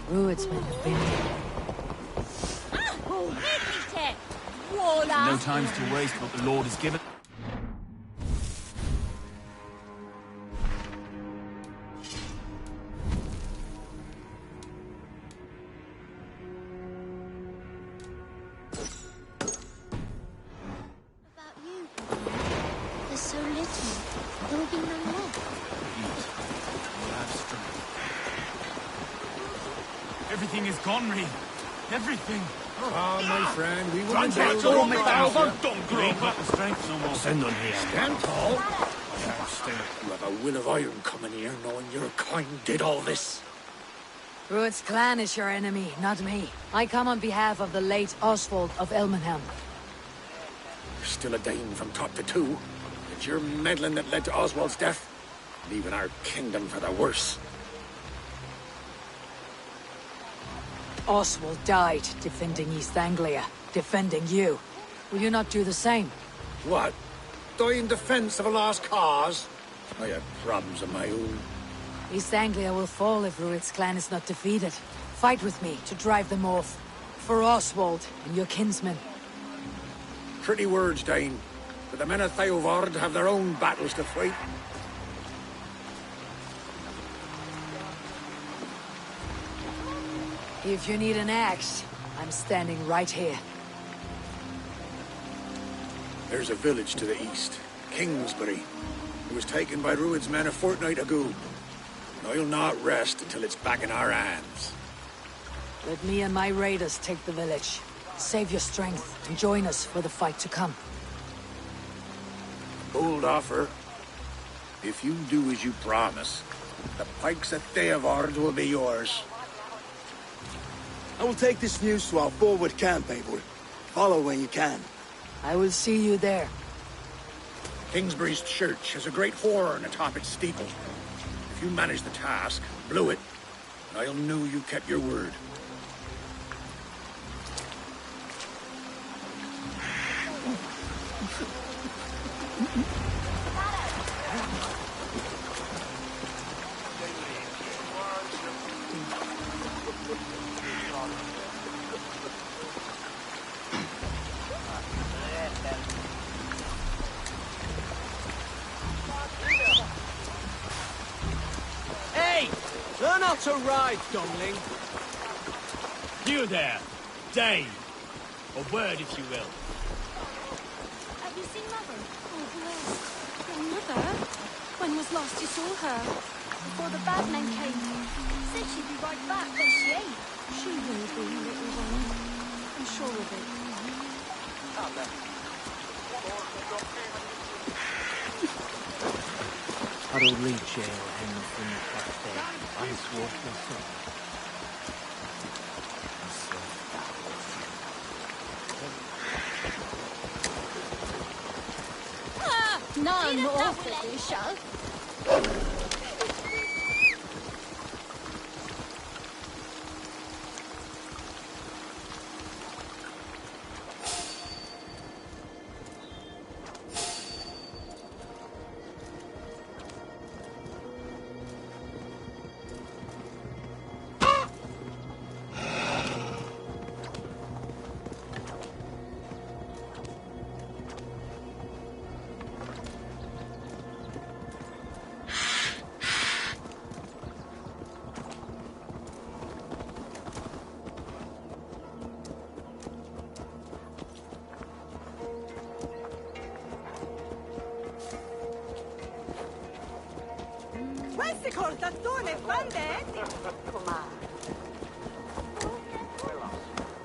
Druidsmen have been here. No time to waste what the Lord has given. About you. There's so little. There will be none left. Eat. You have strength. Everything is gone, Reed. Everything. Ah, my friend, we will Don't the strength no more. Stand on here. Stand tall. Can't stand. You have a will of iron coming here, knowing your kind did all this. Druid's clan is your enemy, not me. I come on behalf of the late Oswald of Elmenhelm. You're still a Dane from top to two. It's your meddling that led to Oswald's death, leaving our kingdom for the worse. Oswald died defending East Anglia, defending you. Will you not do the same? What? Die in defense of a lost cause? I have problems of my own. East Anglia will fall if Rued's clan is not defeated. Fight with me to drive them off. For Oswald and your kinsmen. Pretty words, Dane. But the men of Theovard have their own battles to fight. If you need an axe, I'm standing right here. There's a village to the east, Kingsbury. It was taken by Rued's men a fortnight ago. I'll not rest until it's back in our hands. Let me and my raiders take the village. Save your strength and join us for the fight to come. Bold offer. If you do as you promise, the pikes at Theovard will be yours. I will take this news to our forward camp, Eivor. Follow when you can. I will see you there. Kingsbury's church has a great horn atop its steeple. If you manage the task, blew it, I'll know you kept your word. Learn how to ride, Domling. You there, Dane. A word, if you will. Have you seen Mother? Oh, bless. Your mother? When was last you saw her? Before the bad men came. Said she'd be right back when she ate. She will be, little one. I'm sure of it. I'll reach jail and from the cafe. I swore myself. No more for this show.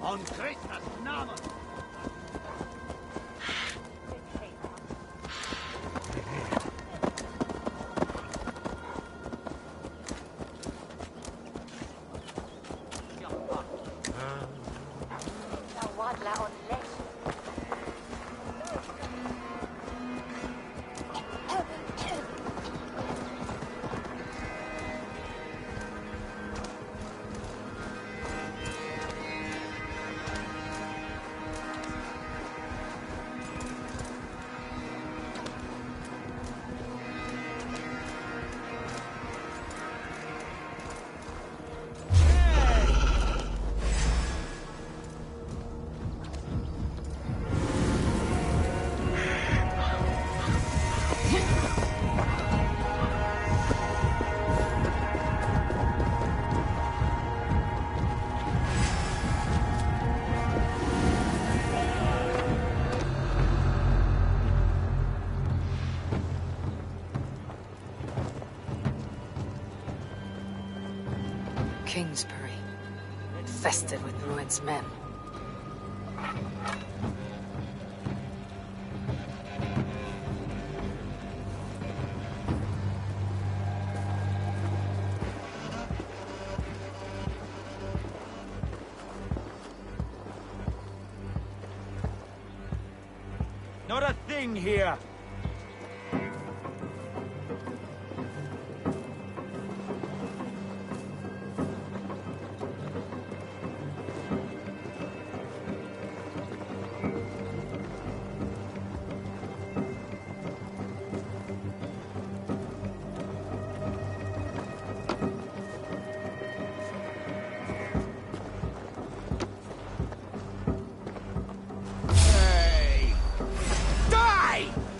On Christmas, Namen! Kingsbury, infested with Rued's men. Not a thing here!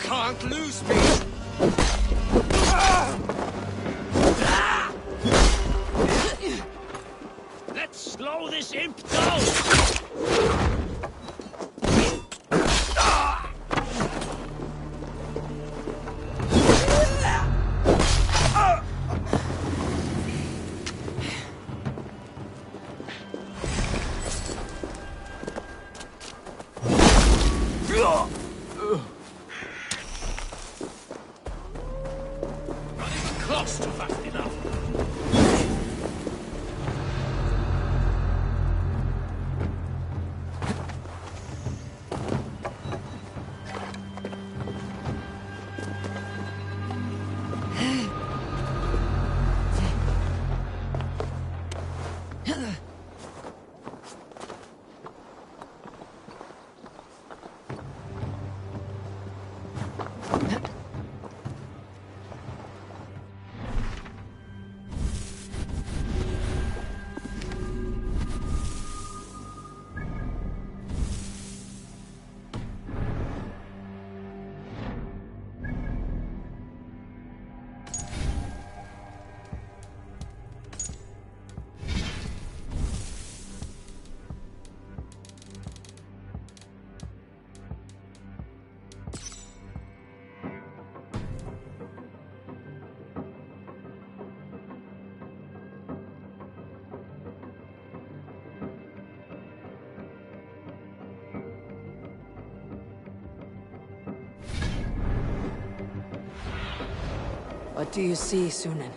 Can't lose me! Let's slow this imp down! Close to fast enough. What do you see, Sunan?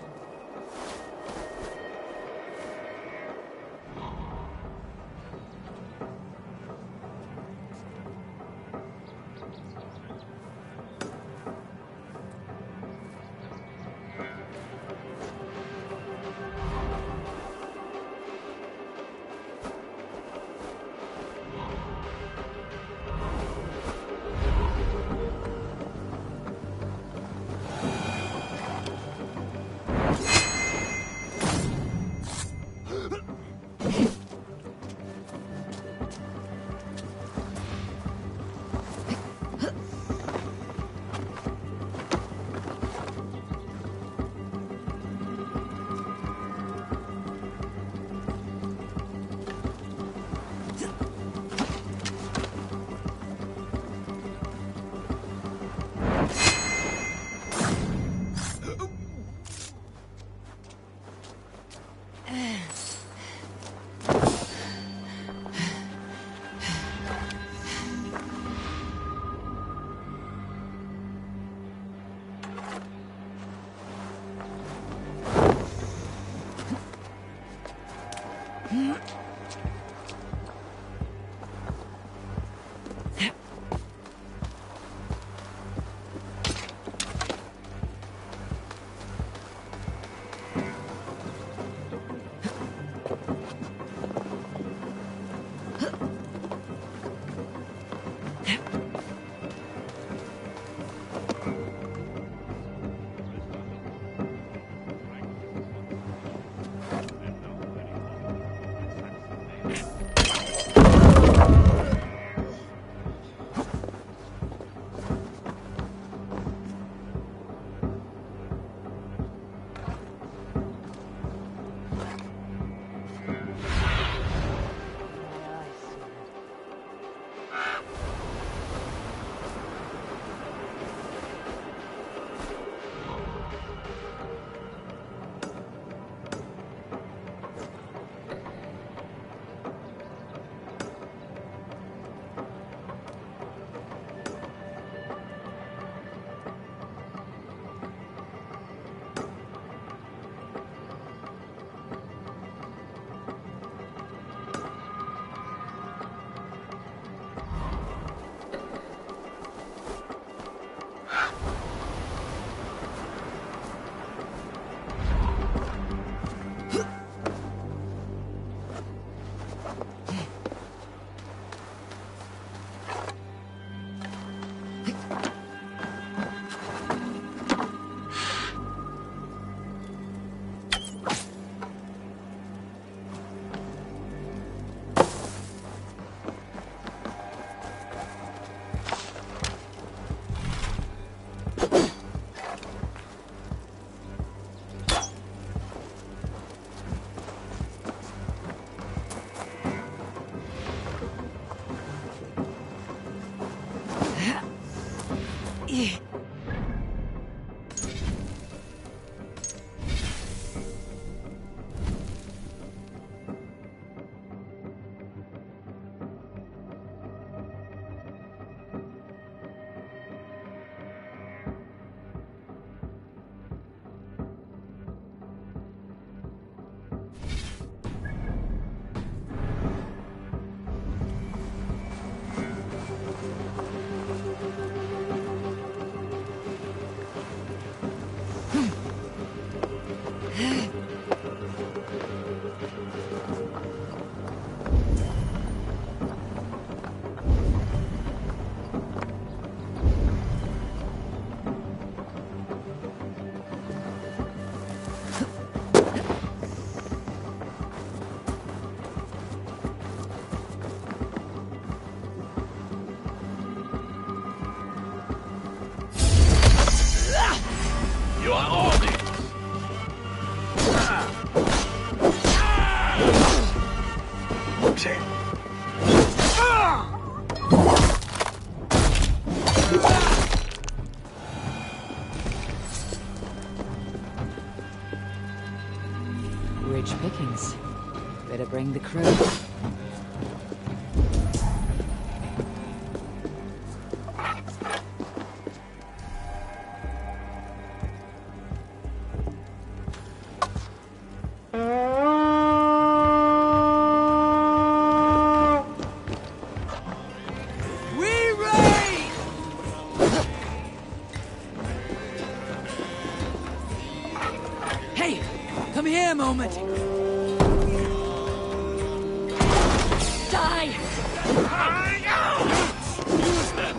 Rich pickings. Better bring the crew. Hey, come here a moment. Die! Use them!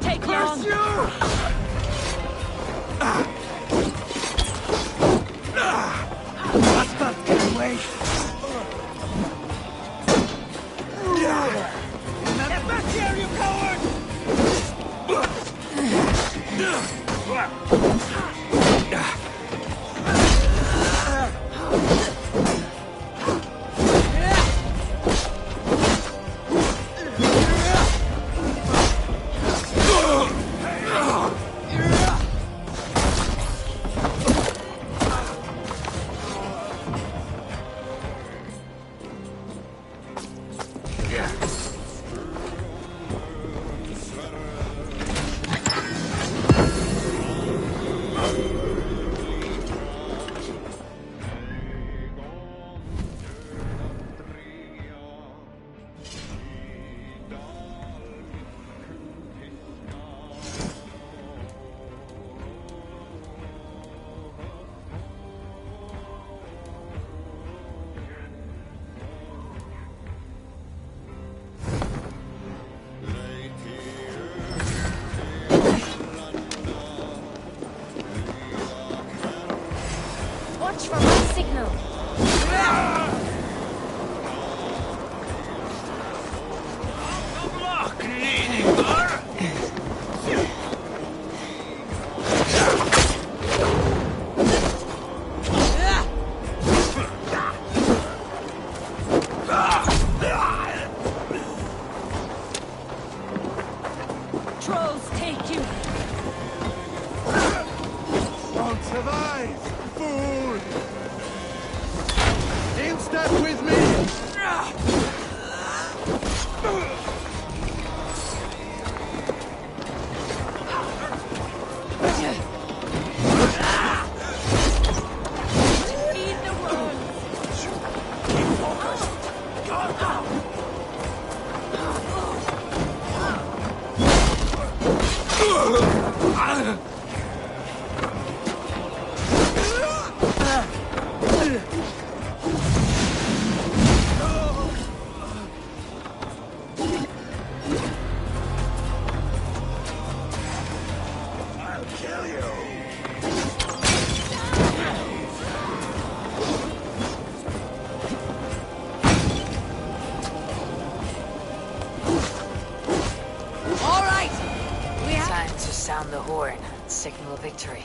Take long. Bastard can wait. Get back here, you coward! Watch for my signal. Trolls take you. Won't survive, fool! In step with me! Feed the wounds. I'll kill you! All right! Time to sound the horn and signal victory.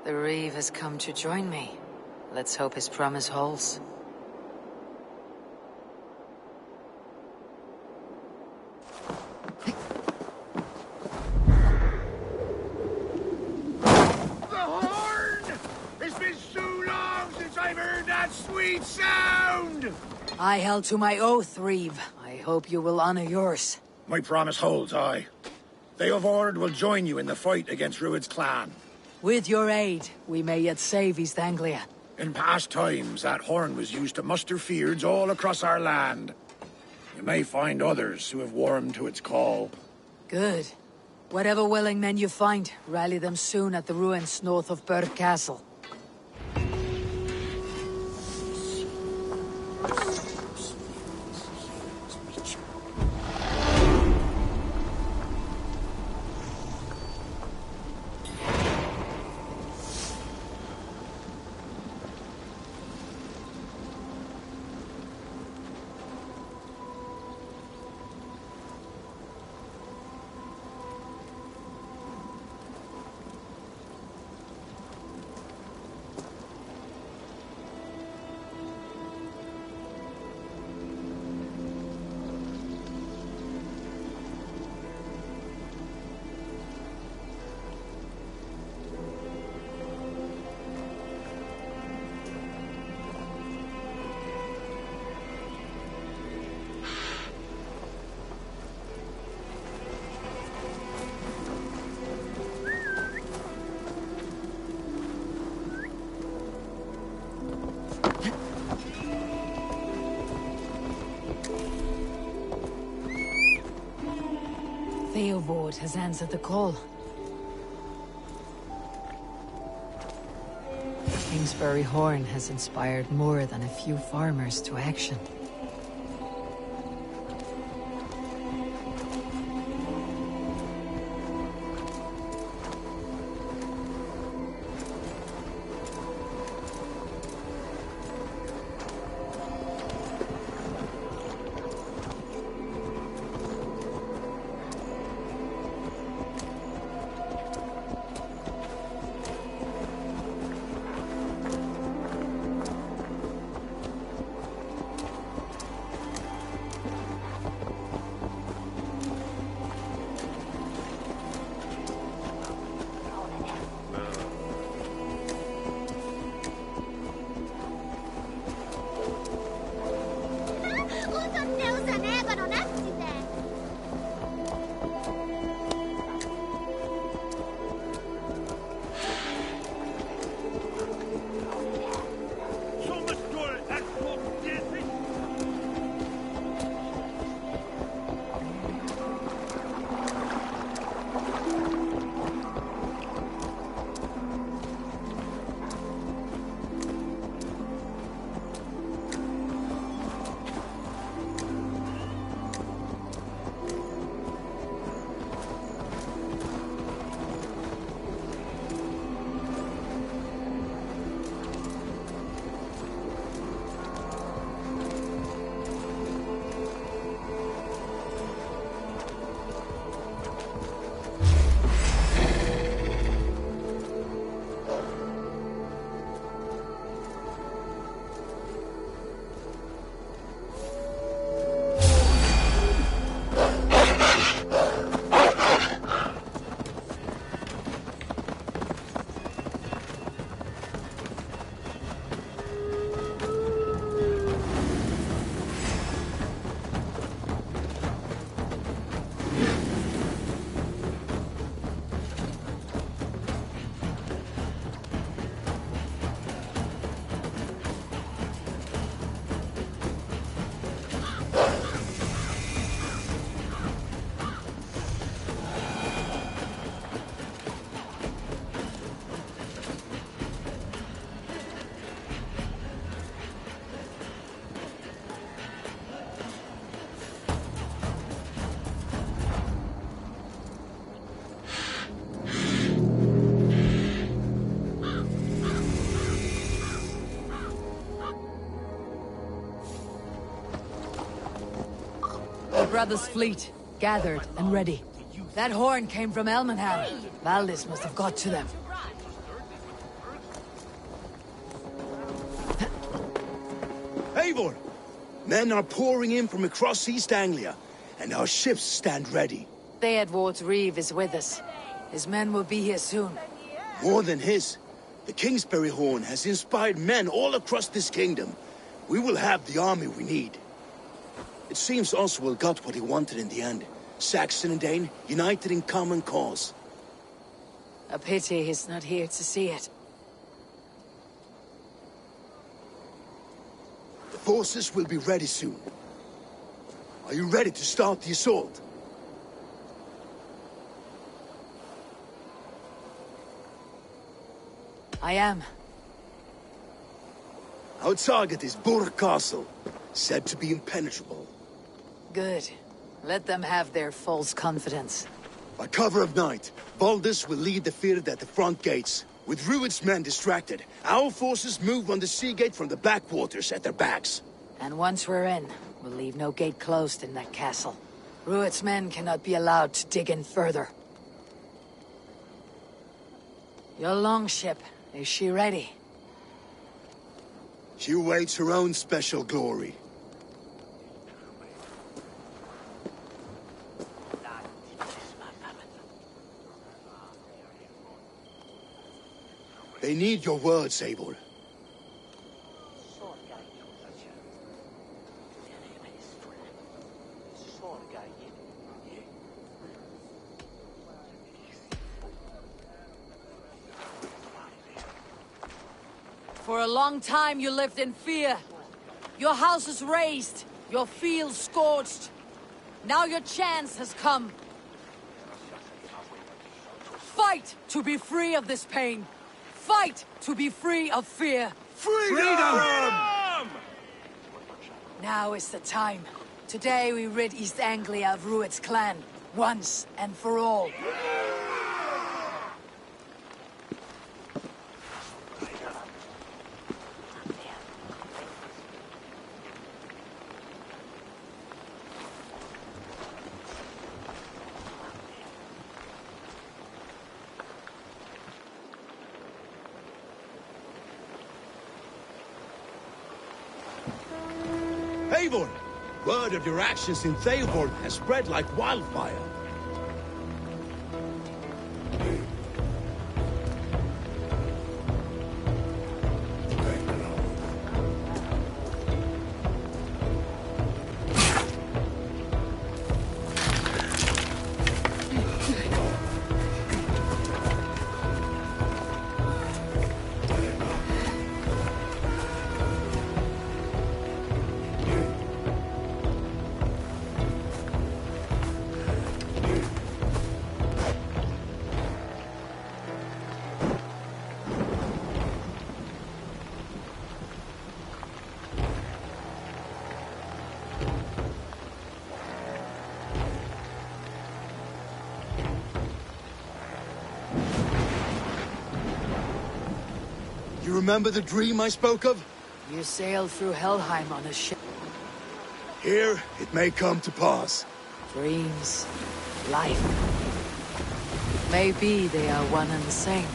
The Reeve has come to join me. Let's hope his promise holds. The horn! It's been so long since I've heard that sweet sound! I held to my oath, Reeve. I hope you will honor yours. My promise holds, aye. Theodord will join you in the fight against Rued's clan. With your aid, we may yet save East Anglia. In past times, that horn was used to muster fyrds all across our land. You may find others who have warmed to its call. Good. Whatever willing men you find, rally them soon at the ruins north of Burg Castle. Theodord has answered the call. Kingsbury Horn has inspired more than a few farmers to action. Brother's fleet, gathered and ready. That horn came from Elmenham. Valdis must have got to them. Eivor! Men are pouring in from across East Anglia, and our ships stand ready. Theodord Reeve is with us. His men will be here soon. More than his. The Kingsbury Horn has inspired men all across this kingdom. We will have the army we need. It seems Oswald got what he wanted in the end. Saxon and Dane, united in common cause. A pity he's not here to see it. The forces will be ready soon. Are you ready to start the assault? I am. Our target is Burg Castle, said to be impenetrable. Good. Let them have their false confidence. By cover of night, Valdis will lead the field at the front gates. With Rued's men distracted, our forces move on the sea gate from the backwaters at their backs. And once we're in, we'll leave no gate closed in that castle. Rued's men cannot be allowed to dig in further. Your longship, is she ready? She awaits her own special glory. They need your words, Eivor. For a long time you lived in fear. Your houses razed, your fields scorched. Now your chance has come. Fight to be free of this pain. Fight to be free of fear. Freedom! Now is the time. Today we rid East Anglia of Rued's clan, once and for all. Eivor! Word of your actions in Theoborg has spread like wildfire. You remember the dream I spoke of? You sailed through Helheim on a ship. Here, it may come to pass. Dreams, life. Maybe they are one and the same.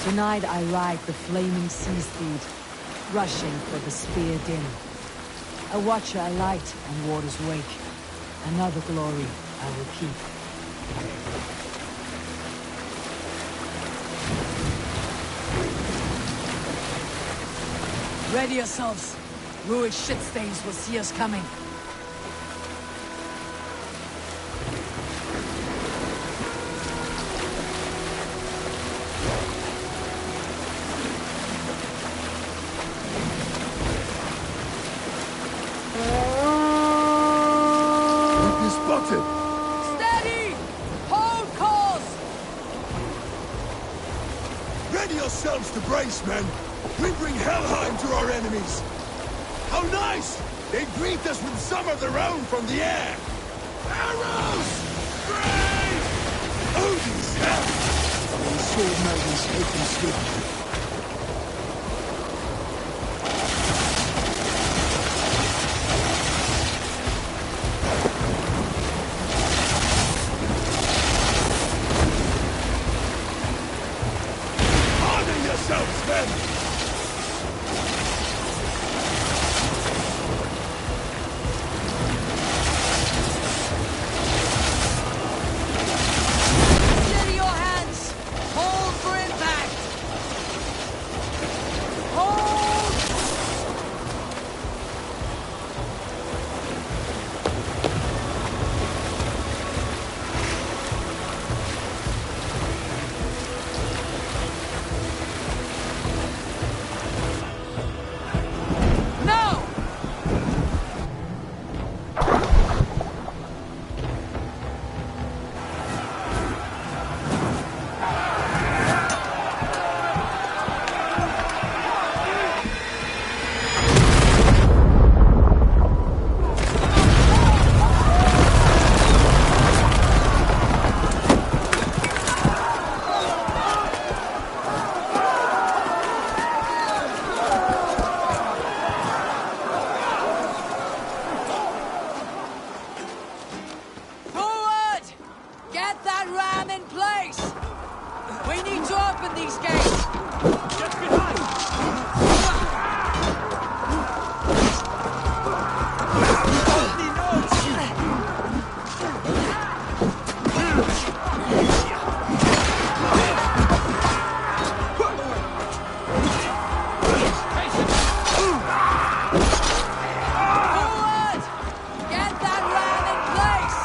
Tonight I ride the flaming sea steed, rushing for the spear din. A watcher I light on water's wake. Another glory I will keep. Ready yourselves. Rued shitstains will see us coming. Steady! Hold course! Ready yourselves to brace, men! We bring Helheim to our enemies! How nice! They greet us with some of their own from the air! Arrows! Great! Odin's help! The sword maidens taken swiftly. men! Steady your hands! Hold for impact! Hold! No! Forward! Get that ram in place! We need to open these gates! Get behind! Forward! Get that ram in place!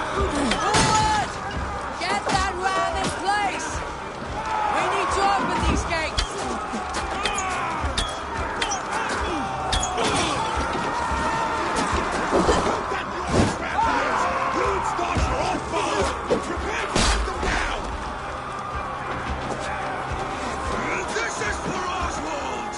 Forward! Get that ram in place! We need to open these gates! Good start are on fire! Prepare to let them down! This is for Oswald!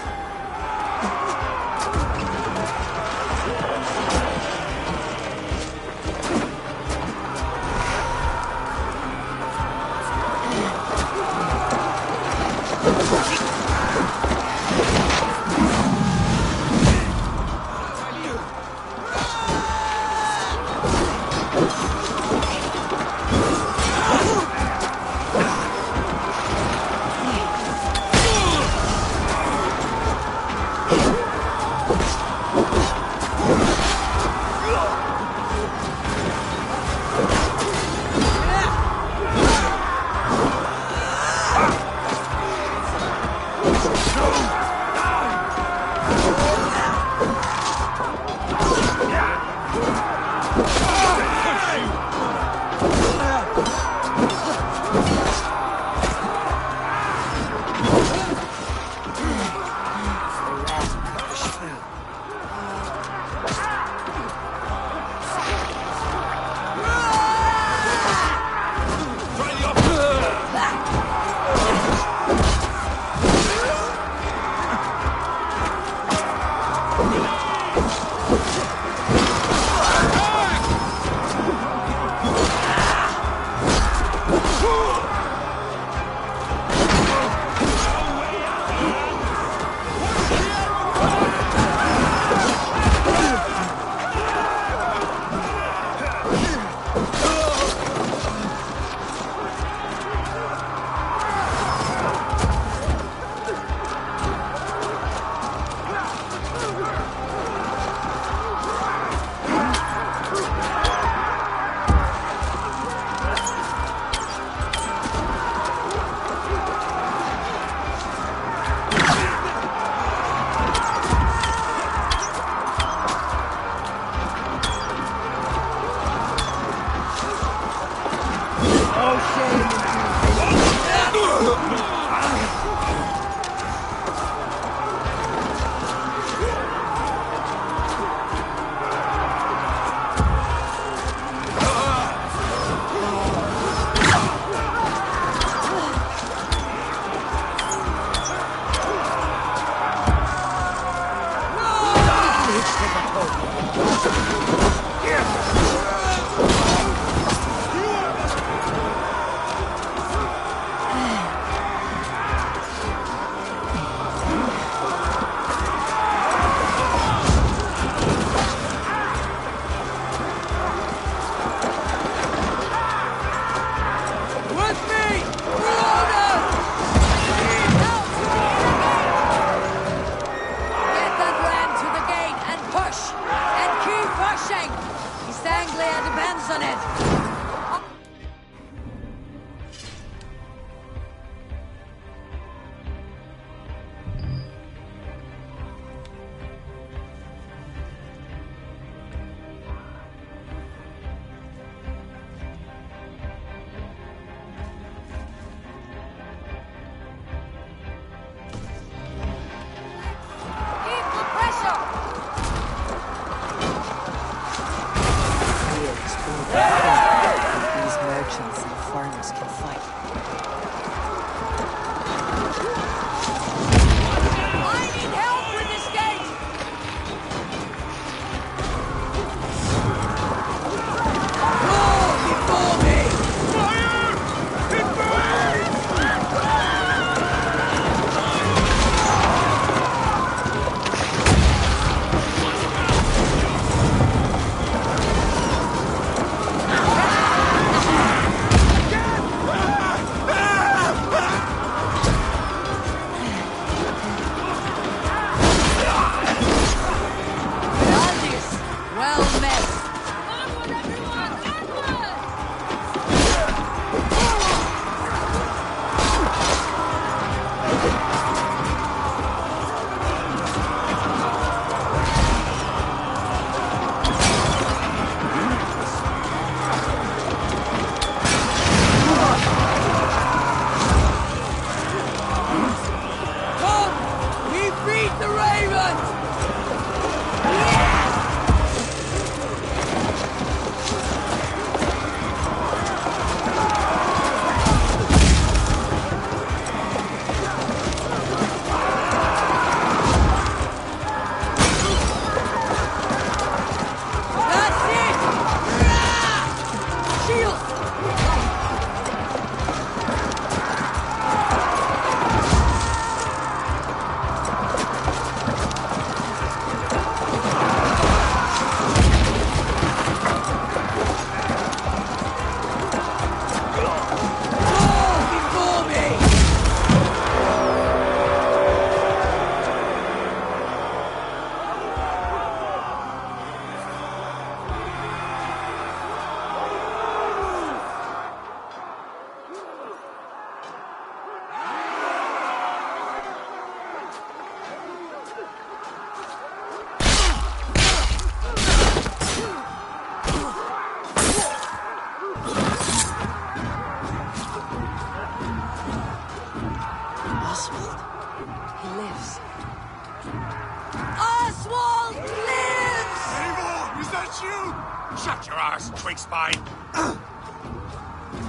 snake spine.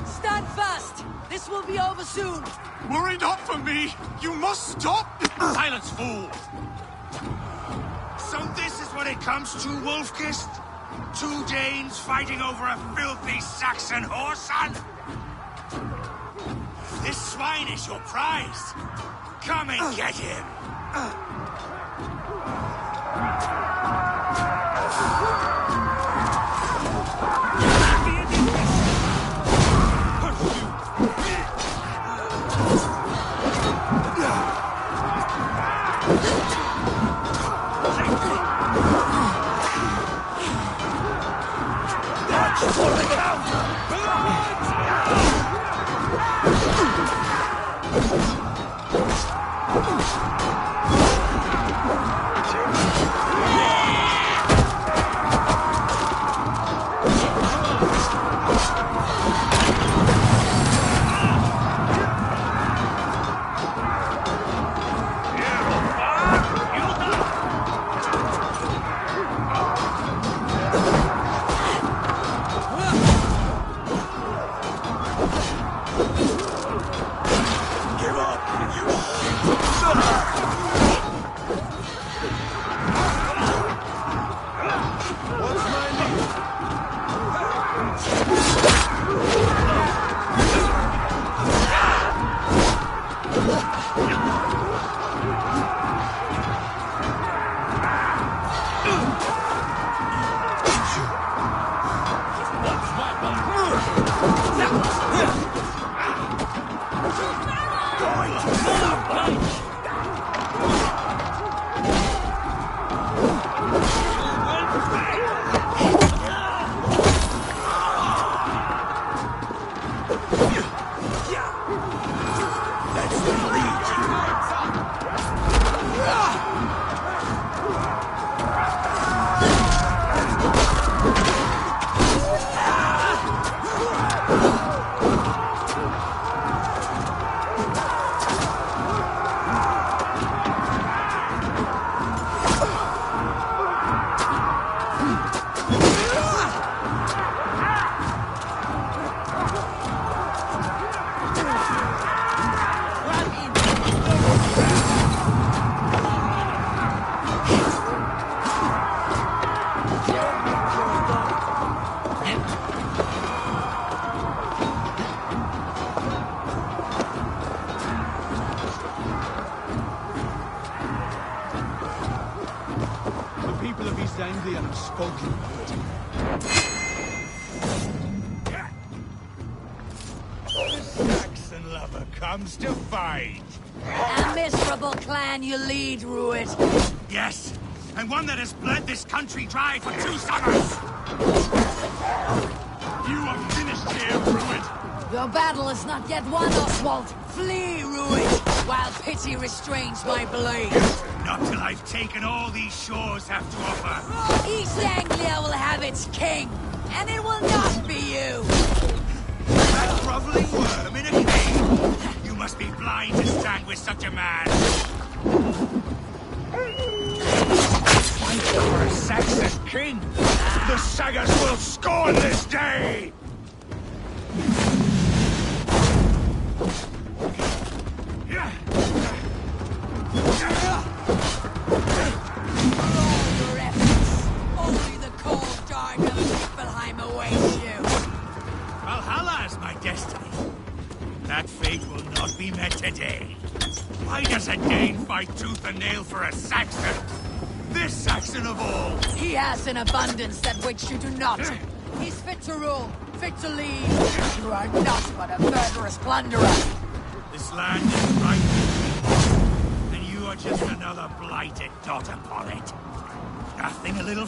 Stand fast! This will be over soon! Worry not for me! You must stop! Silence, fool! So this is what it comes to, Wolfkist? 2 Danes fighting over a filthy Saxon whoreson? This swine is your prize! Come and get him! Comes to fight. A miserable clan you lead, Ruit. Yes, and one that has bled this country dry for 2 summers. You are finished here, Ruit. Your battle is not yet won, Oswald. Flee, Ruit, while pity restrains my blade. Not till I've taken all these shores have to offer. East Anglia will have its king, and it will not be you. That groveling worm in a cave. You must be blind to stand with such a man. Fight for a Saxon king. The Sagas will scorn this day. For all your efforts, only the cold dark of Niflheim awaits you. Valhalla is my destiny. That fate will not be met today. Why does a Dane fight tooth and nail for a Saxon? This Saxon of all! He has an abundance that which you do not. He's fit to rule, fit to lead. You are not but a murderous plunderer. This land is right, and you are just another blighted dot upon it. Nothing a little...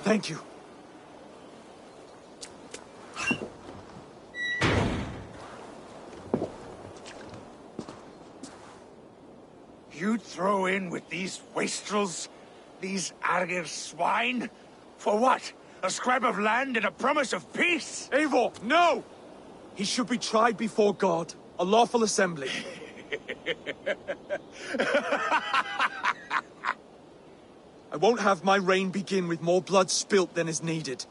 Thank you. You throw in with these wastrels? These Argir swine? For what? A scrap of land and a promise of peace? Eivor, no! He should be tried before God, a lawful assembly. I won't have my reign begin with more blood spilt than is needed.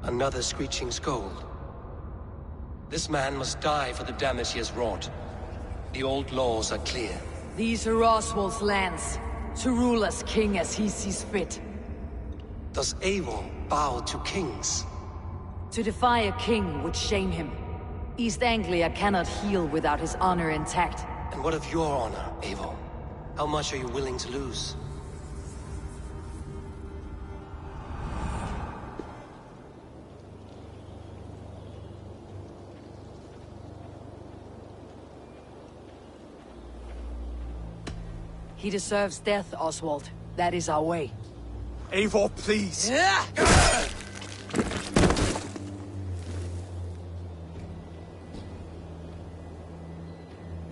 Another screeching scold. This man must die for the damage he has wrought. The old laws are clear. These are Oswald's lands, to rule as king as he sees fit. Does Eivor bow to kings? To defy a king would shame him. East Anglia cannot heal without his honor intact. And what of your honor, Eivor? How much are you willing to lose? He deserves death, Oswald. That is our way. Eivor, please!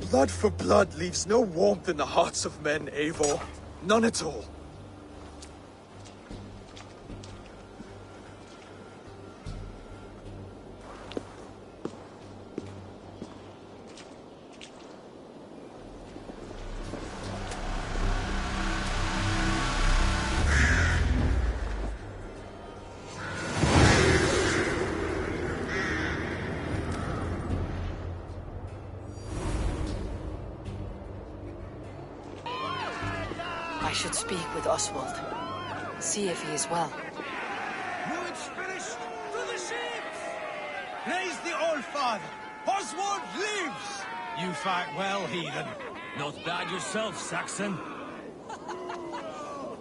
Blood for blood leaves no warmth in the hearts of men, Eivor. None at all. I should speak with Oswald. See if he is well. It's finished! To the ships! Praise the All-Father! Oswald lives! You fight well, heathen. Not bad yourself, Saxon.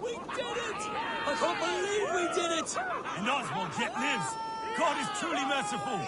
We did it! I can't believe we did it! And Oswald yet lives. God is truly merciful.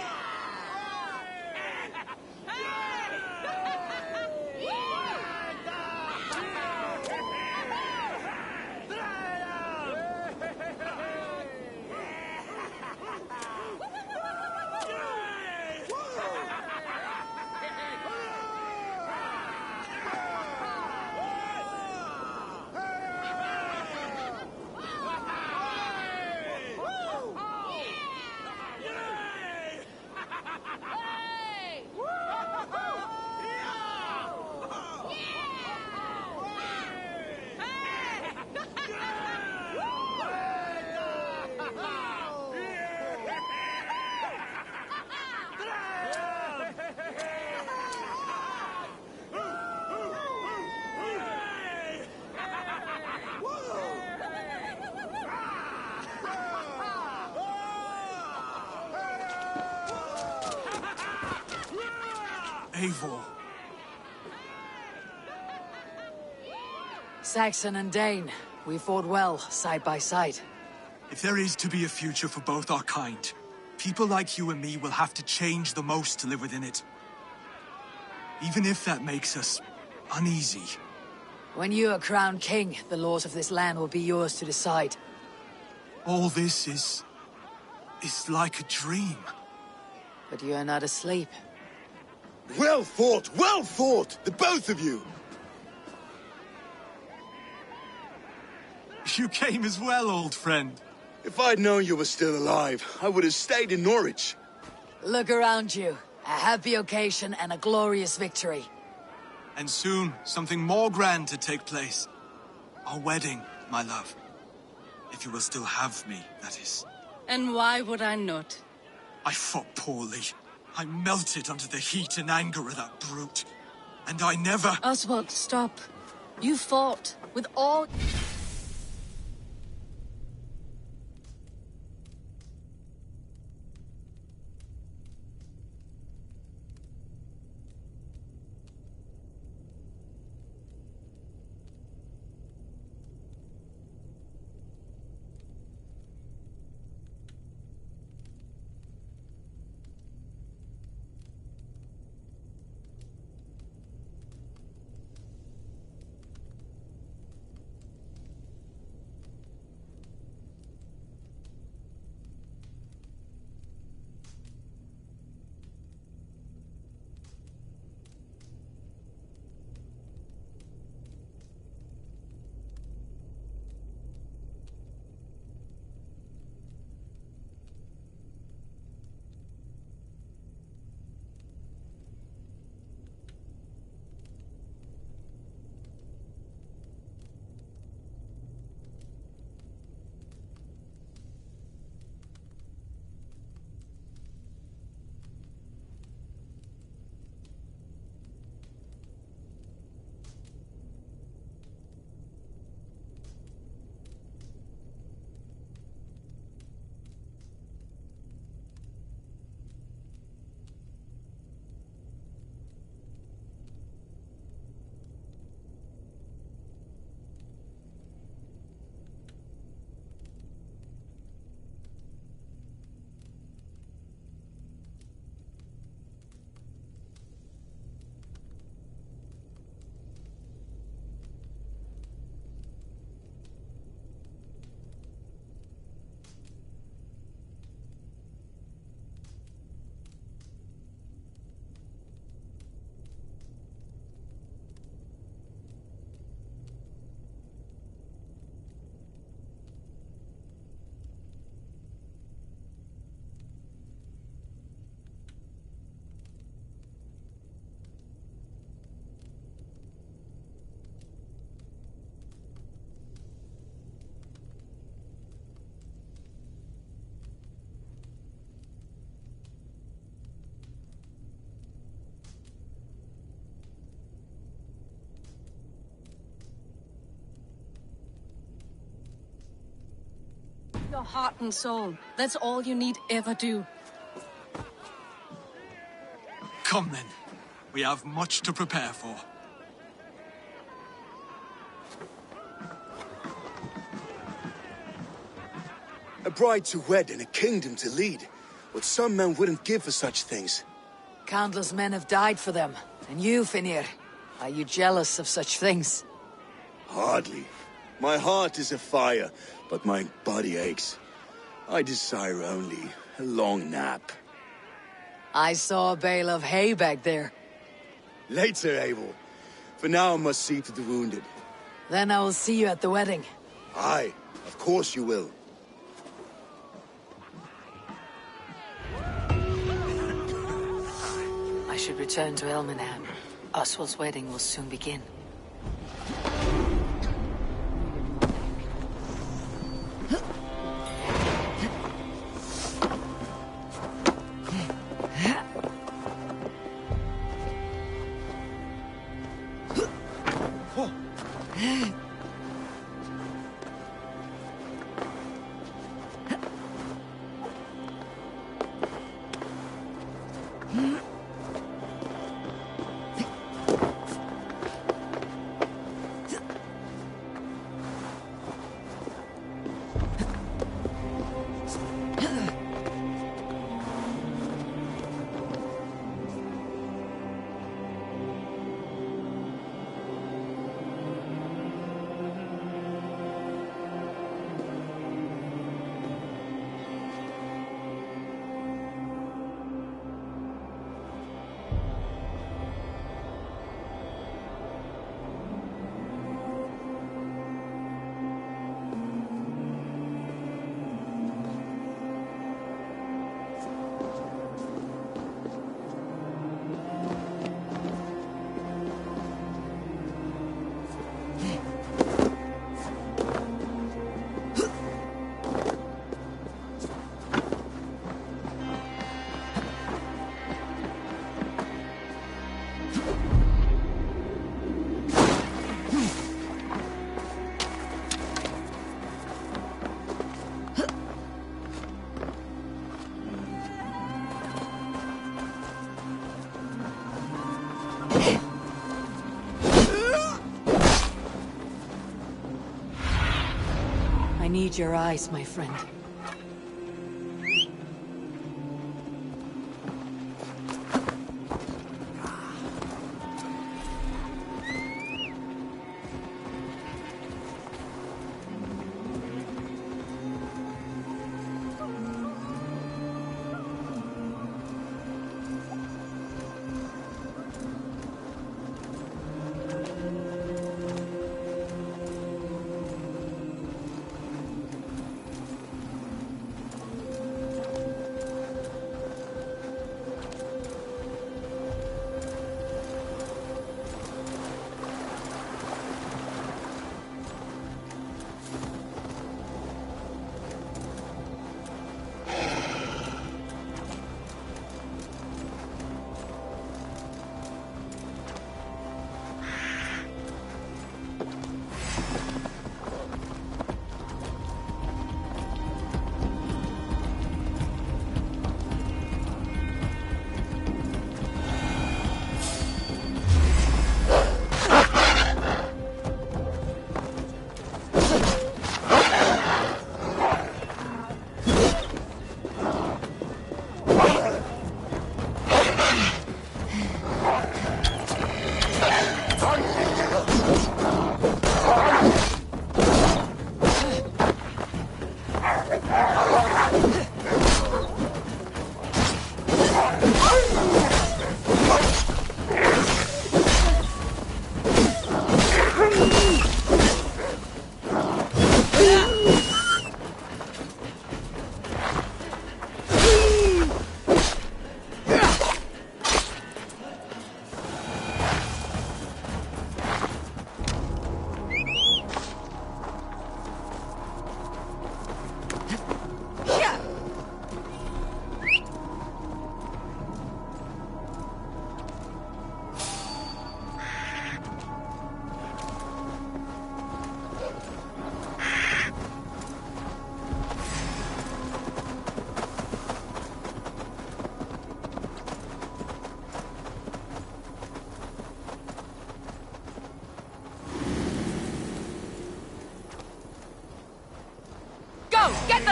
Eivor. Saxon and Dane, we fought well, side by side. If there is to be a future for both our kind, people like you and me will have to change the most to live within it. Even if that makes us uneasy. When you are crowned king, the laws of this land will be yours to decide. All this is like a dream. But you are not asleep. Well fought! Well fought! The both of you! You came as well, old friend. If I'd known you were still alive, I would have stayed in Norwich. Look around you. A happy occasion and a glorious victory. And soon, something more grand to take place. Our wedding, my love. If you will still have me, that is. And why would I not? I fought poorly. I melted under the heat and anger of that brute. And I never... Oswald, stop. You fought with all... Your heart and soul. That's all you need ever do. Come then. We have much to prepare for. A bride to wed and a kingdom to lead. What some men wouldn't give for such things. Countless men have died for them. And you, Finir, are you jealous of such things? Hardly. My heart is afire, but my body aches. I desire only a long nap. I saw a bale of hay back there. Later, Abel. For now I must see to the wounded. Then I will see you at the wedding. Aye, of course you will. I should return to Elmenham. Oswald's wedding will soon begin. I need your eyes, my friend.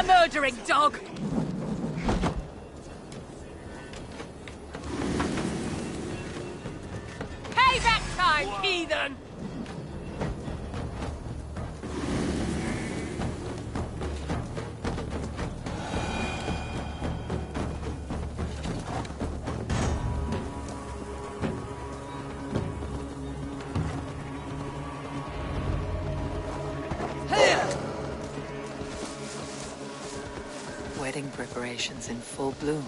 a murdering dog! Payback time, heathen! Wedding preparations in full bloom.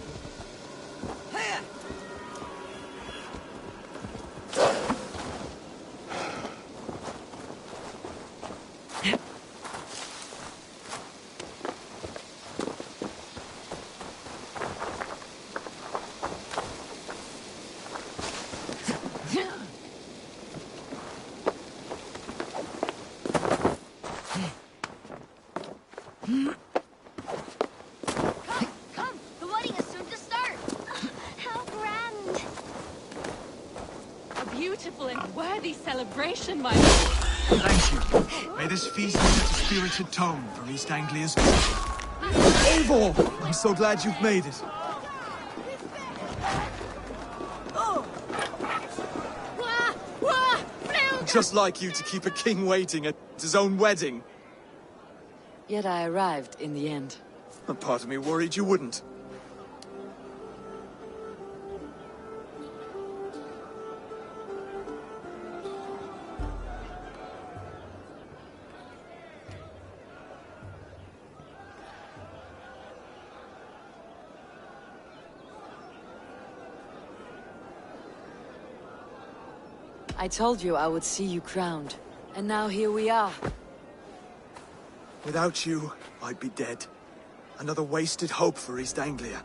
Come! The wedding is soon to start! How grand! A beautiful and worthy celebration, my lord. Thank you. May this feast set a spirited tone for East Anglia's future. Eivor! I'm so glad you've made it. Just like you to keep a king waiting at his own wedding. Yet I arrived in the end. A part of me worried you wouldn't. I told you I would see you crowned. And now here we are. Without you, I'd be dead. Another wasted hope for East Anglia.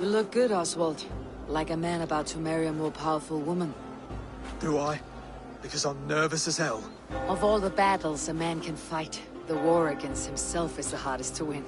You look good, Oswald. Like a man about to marry a more powerful woman. Do I? Because I'm nervous as hell. Of all the battles a man can fight, the war against himself is the hardest to win.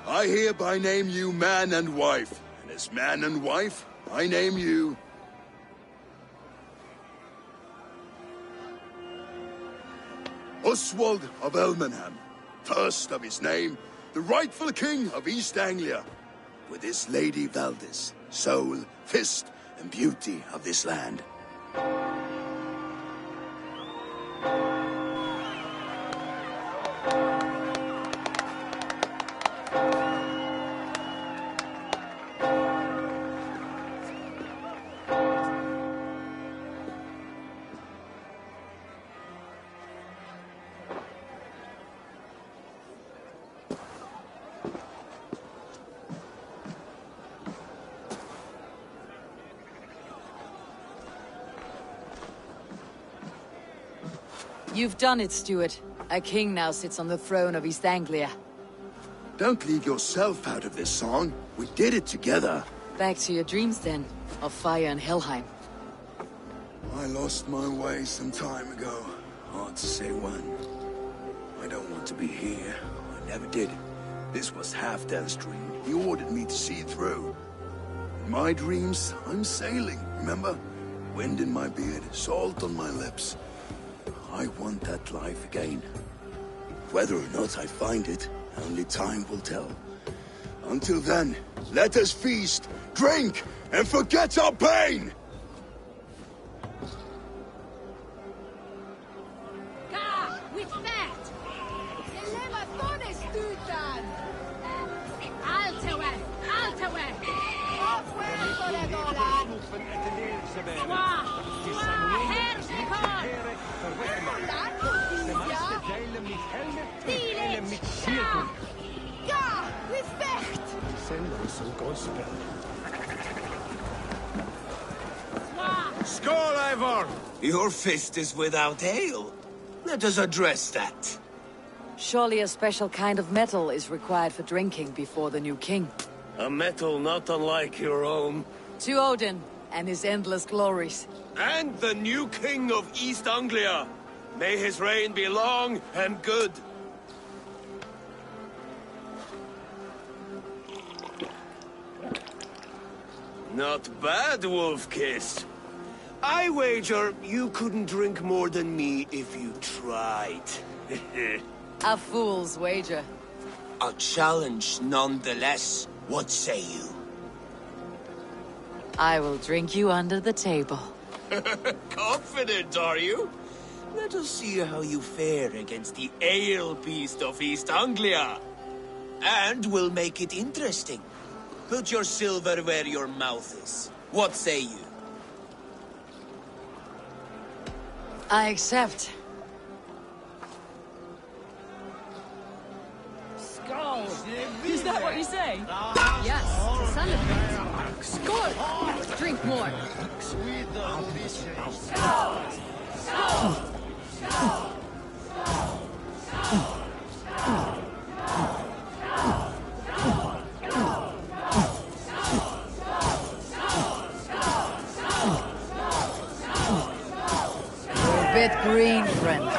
I hereby name you man and wife, and as man and wife, I name you... Oswald of Elmenham, first of his name, the rightful king of East Anglia, with this Lady Valdis, soul, fist, and beauty of this land. You've done it, Stuart. A king now sits on the throne of East Anglia. Don't leave yourself out of this song. We did it together. Back to your dreams, then, of fire and Helheim. I lost my way some time ago. Hard to say when. I don't want to be here. I never did. This was Halfdan's dream. He ordered me to see it through. In my dreams, I'm sailing, remember? Wind in my beard, salt on my lips. I want that life again. Whether or not I find it, only time will tell. Until then, let us feast, drink, and forget our pain! With that! Skål, Eivor! Your fist is without ale. Let us address that. Surely a special kind of metal is required for drinking before the new king. A metal not unlike your own. To Odin and his endless glories. And the new king of East Anglia. May his reign be long and good. Not bad, Wolf-Kiss. I wager you couldn't drink more than me if you tried. A fool's wager. A challenge nonetheless. What say you? I will drink you under the table. Confident, are you? Let us see how you fare against the ale beast of East Anglia. And we'll make it interesting. Put your silver where your mouth is. What say you? I accept. Is that what you say? Yes, to celebrate. Skål! Drink more. You're a bit green, friend.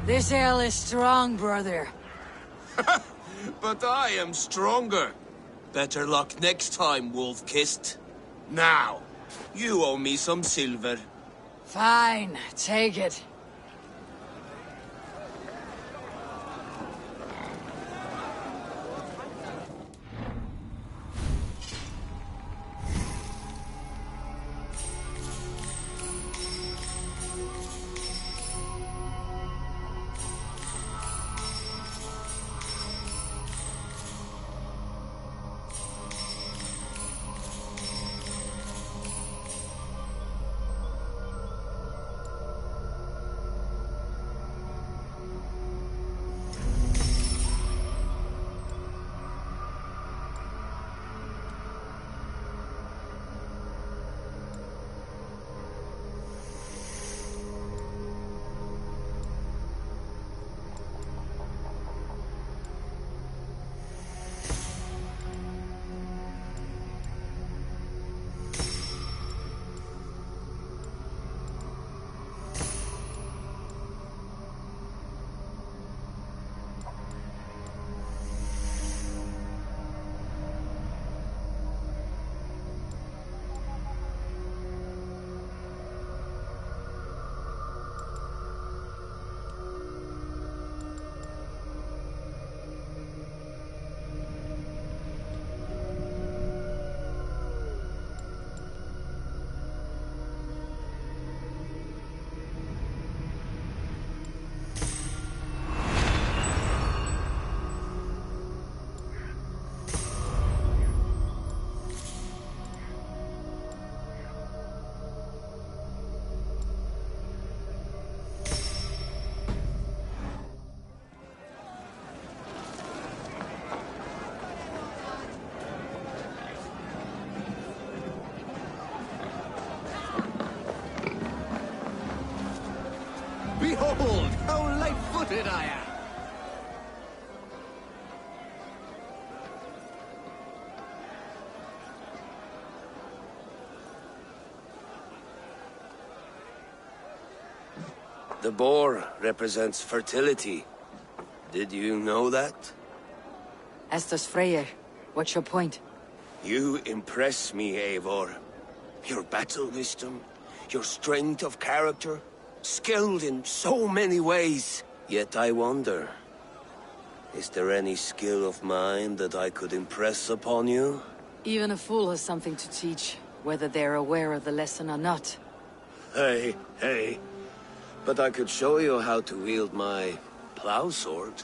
This ale is strong, brother. But I am stronger. Better luck next time, Wolf-Kissed. Now, you owe me some silver. Fine, take it. Did I? The boar represents fertility. Did you know that? As does Freyr. What's your point? You impress me, Eivor. Your battle wisdom, your strength of character, skilled in so many ways. Yet I wonder, is there any skill of mine that I could impress upon you? Even a fool has something to teach, whether they're aware of the lesson or not. Hey. But I could show you how to wield my plow sword.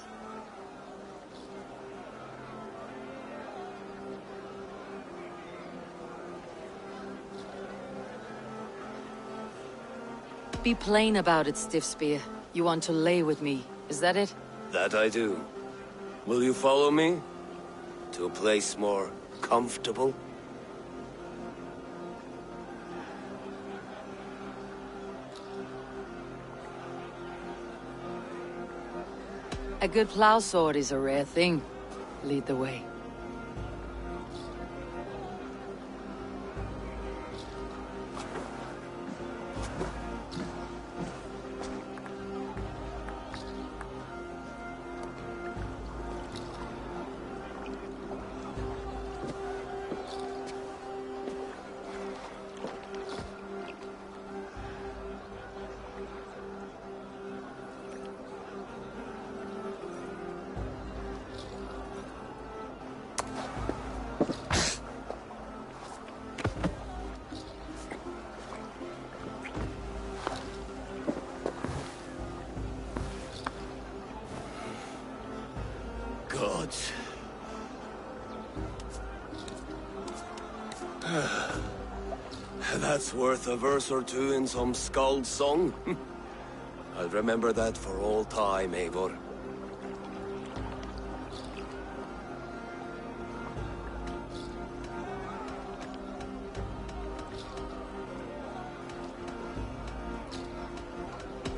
Be plain about it, Stiff Spear. You want to lay with me, is that it? That I do. Will you follow me? To a place more comfortable? A good plow sword is a rare thing. Lead the way. Gods. That's worth a verse or two in some skald's song. I'll remember that for all time, Eivor.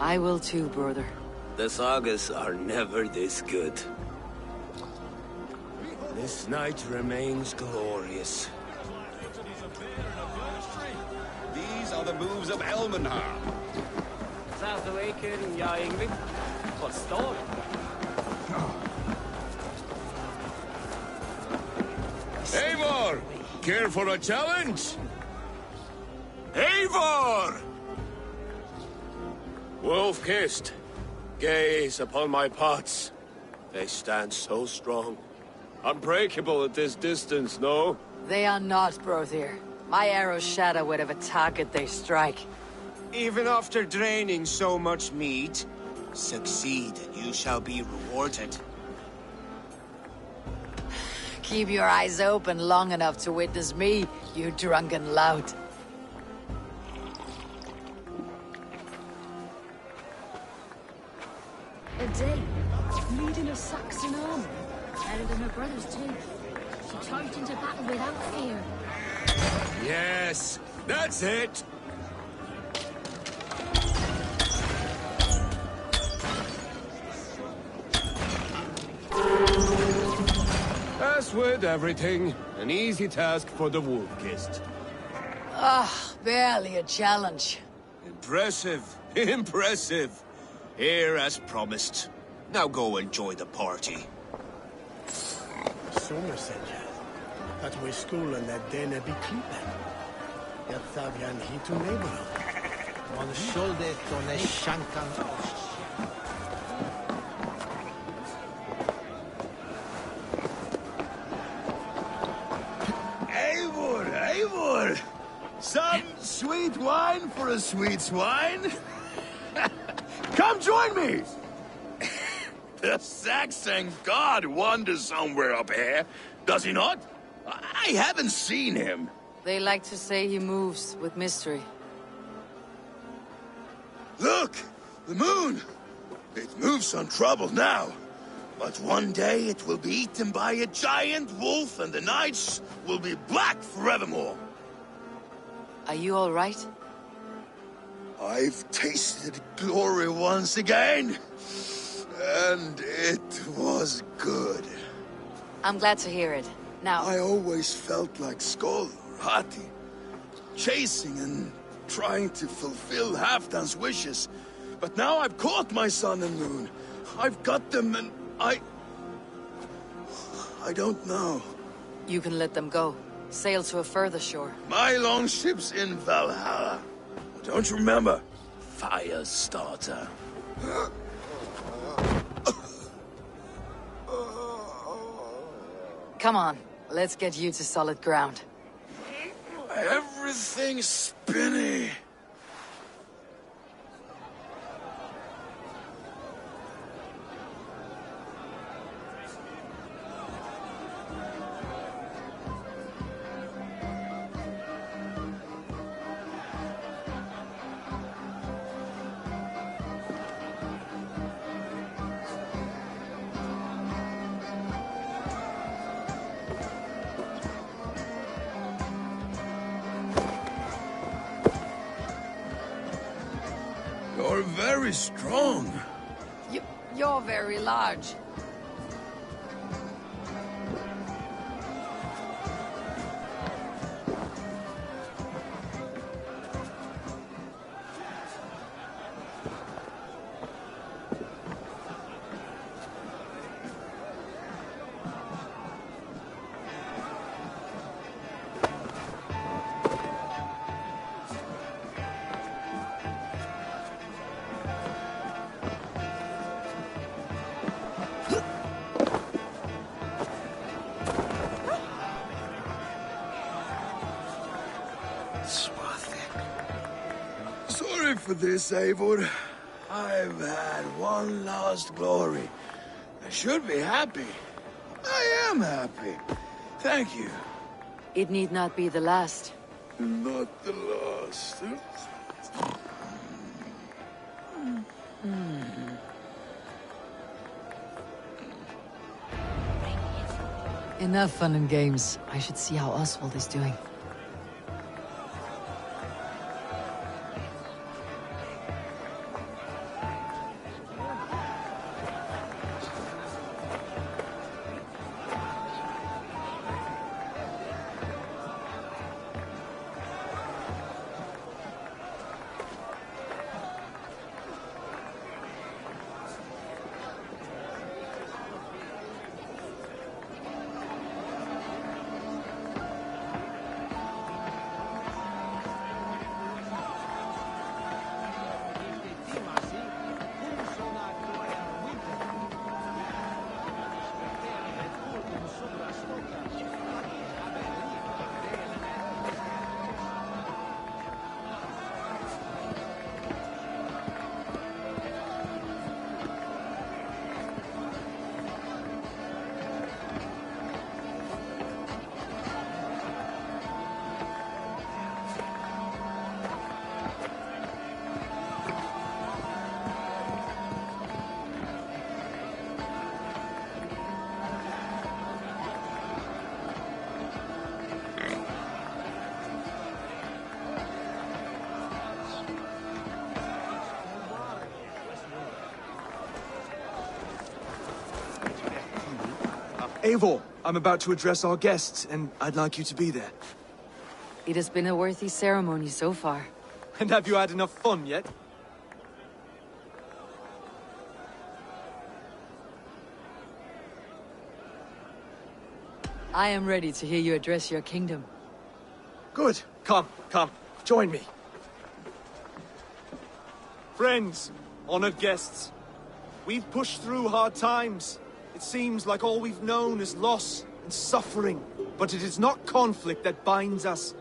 I will too, brother. The sagas are never this good. This night remains glorious. These are the moves of Elmenhar. Eivor! Care for a challenge? Eivor! Wolf-kissed. Gaze upon my pots. They stand so strong. Unbreakable at this distance, no? They are not, Brothir. My arrows shatter whatever target they strike. Even after draining so much meat, succeed and you shall be rewarded. Keep your eyes open long enough to witness me, you drunken lout. A day, leading a Saxon army, better than her brothers too. She charged into battle without fear. Yes, that's it. As with everything, an easy task for the wolf-kissed. Barely a challenge. Impressive, impressive. Here as promised. Now go enjoy the party. Sommersetja. Att vi skolan när den är beklippen. Jag tar han hit och neighborhood. Man sköldet och när shankan Eivor! Some sweet wine for a sweet swine? Come join me! The Saxon god wanders somewhere up here, does he not? I haven't seen him. They like to say he moves with mystery. Look! The moon! It moves untroubled now. But one day it will be eaten by a giant wolf and the nights will be black forevermore. Are you all right? I've tasted glory once again. And it was good. I'm glad to hear it. Now... I always felt like Skoll, Hati, chasing and trying to fulfill Halfdan's wishes. But now I've caught my sun and moon. I've got them and I don't know. You can let them go. Sail to a further shore. My longship's in Valhalla. Don't you remember? Firestarter. Come on, let's get you to solid ground. Everything's spinny. You're very strong. You're very large. Sorry for this, Eivor. I've had one last glory. I should be happy. I am happy. Thank you. It need not be the last. Not the last. Enough fun and games. I should see how Oswald is doing. Eivor, I'm about to address our guests, and I'd like you to be there. It has been a worthy ceremony so far. And have you had enough fun yet? I am ready to hear you address your kingdom. Good. Come, join me. Friends, honored guests, we've pushed through hard times. It seems like all we've known is loss and suffering. But it is not conflict that binds us.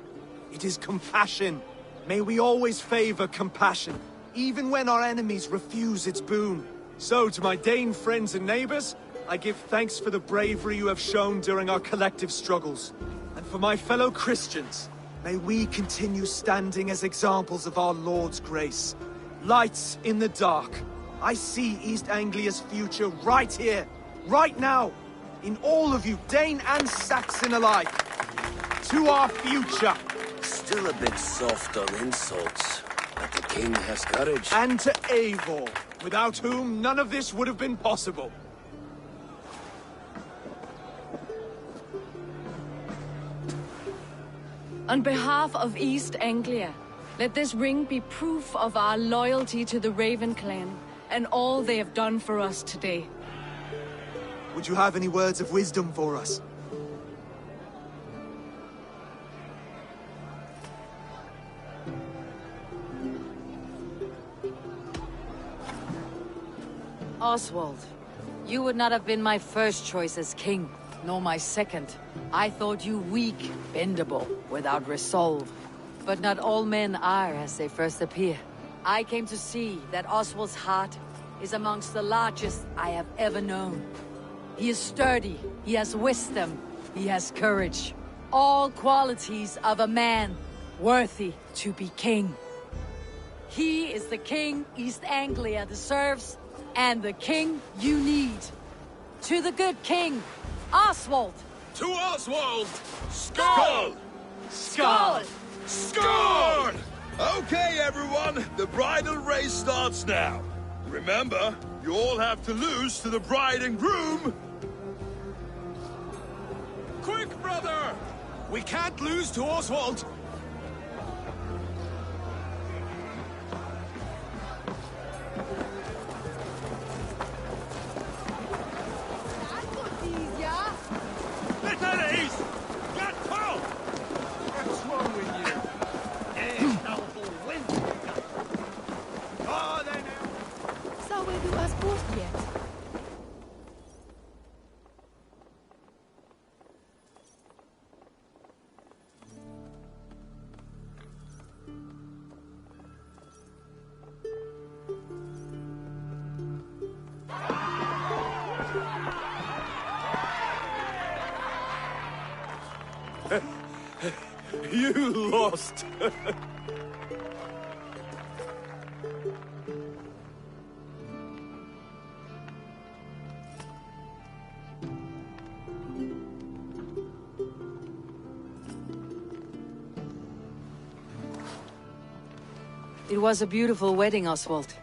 It is compassion. May we always favor compassion, even when our enemies refuse its boon. So, to my Dane friends and neighbors, I give thanks for the bravery you have shown during our collective struggles. And for my fellow Christians, may we continue standing as examples of our Lord's grace. Lights in the dark. I see East Anglia's future right here. Right now, in all of you, Dane and Saxon alike. To our future. Still a bit soft on insults, but the king has courage. And to Eivor, without whom none of this would have been possible. On behalf of East Anglia, let this ring be proof of our loyalty to the Raven clan and all they have done for us today. Would you have any words of wisdom for us? Oswald, you would not have been my first choice as king, nor my second. I thought you weak, bendable, without resolve. But not all men are as they first appear. I came to see that Oswald's heart is amongst the largest I have ever known. He is sturdy, he has wisdom, he has courage. All qualities of a man worthy to be king. He is the king East Anglia deserves, and the king you need. To the good king, Oswald! To Oswald! Skull! Skull! Skull! Okay, everyone, the bridal race starts now. Remember, you all have to lose to the bride and groom. Quick, brother! We can't lose to Oswald! You lost! It was a beautiful wedding, Oswald.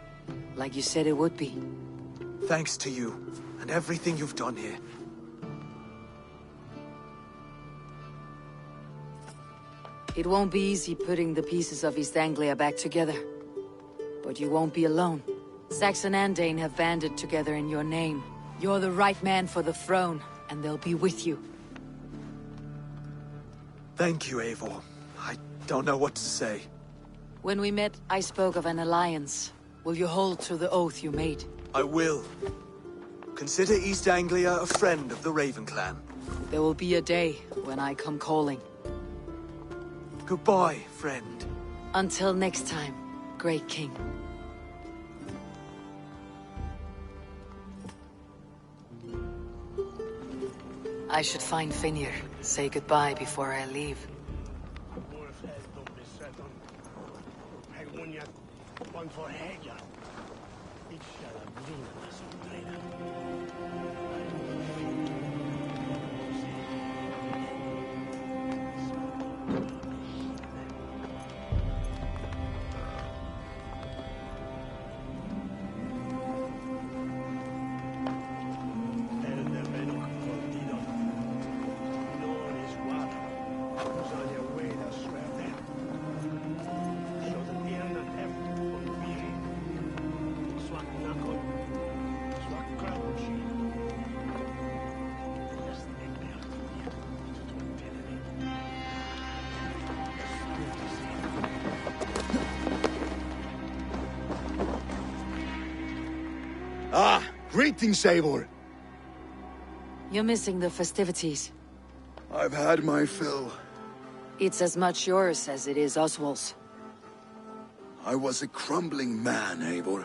Like you said it would be. Thanks to you, and everything you've done here. It won't be easy putting the pieces of East Anglia back together. But you won't be alone. Saxon and Dane have banded together in your name. You're the right man for the throne, and they'll be with you. Thank you, Eivor. I don't know what to say. When we met, I spoke of an alliance. Will you hold to the oath you made? I will. Consider East Anglia a friend of the Raven clan. There will be a day when I come calling. Goodbye, friend. Until next time, great king. I should find Finir. Say goodbye before I leave. Ah, greetings, Eivor. You're missing the festivities. I've had my fill. It's as much yours as it is Oswald's. I was a crumbling man, Eivor.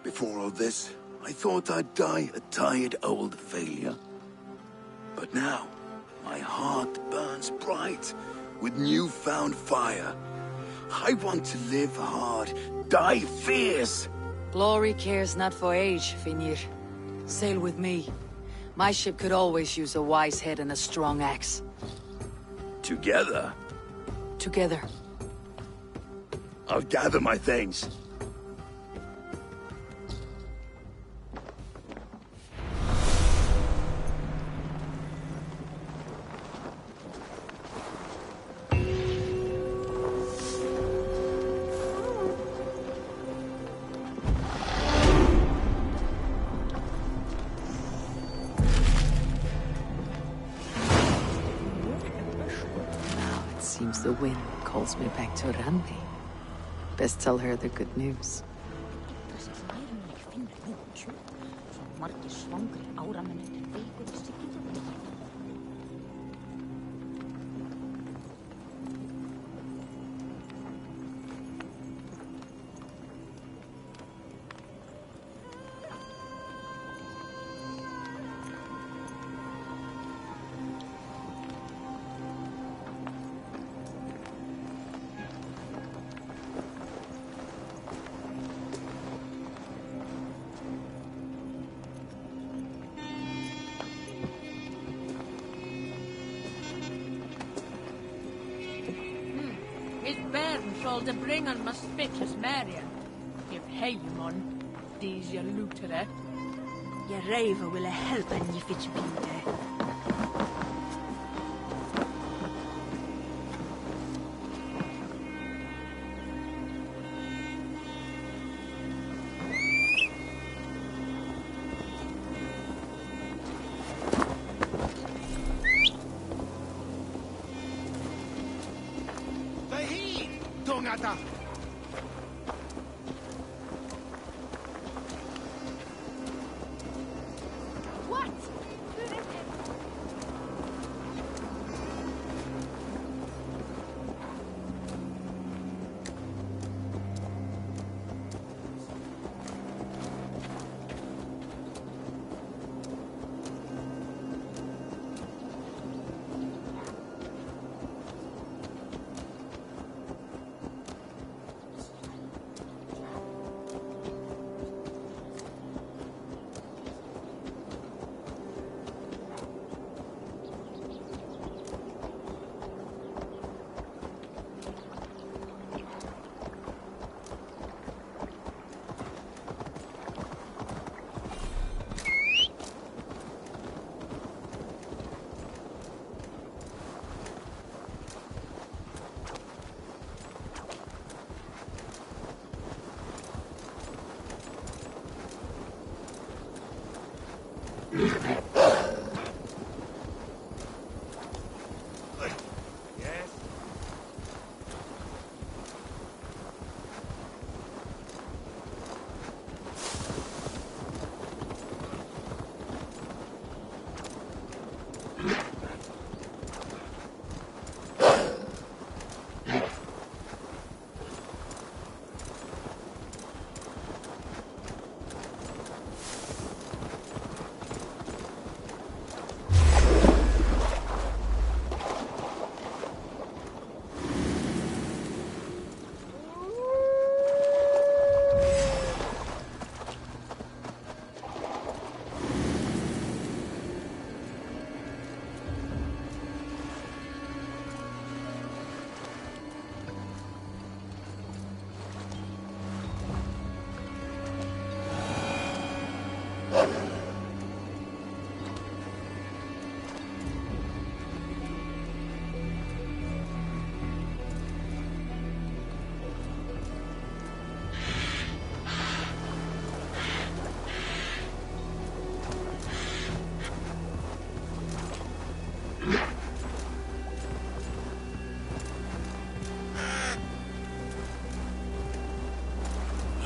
Before all this, I thought I'd die a tired old failure. But now, my heart burns bright with newfound fire. I want to live hard, die fierce. Glory cares not for age, Finir. Sail with me. My ship could always use a wise head and a strong axe. Together? Together. I'll gather my things. Seems the wind calls me back to Randi. Best tell her the good news. De bringen must spitches Marian. Give Heimon, these your looter. Your raver will help and you fitch Peter.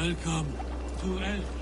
Welcome to Elf.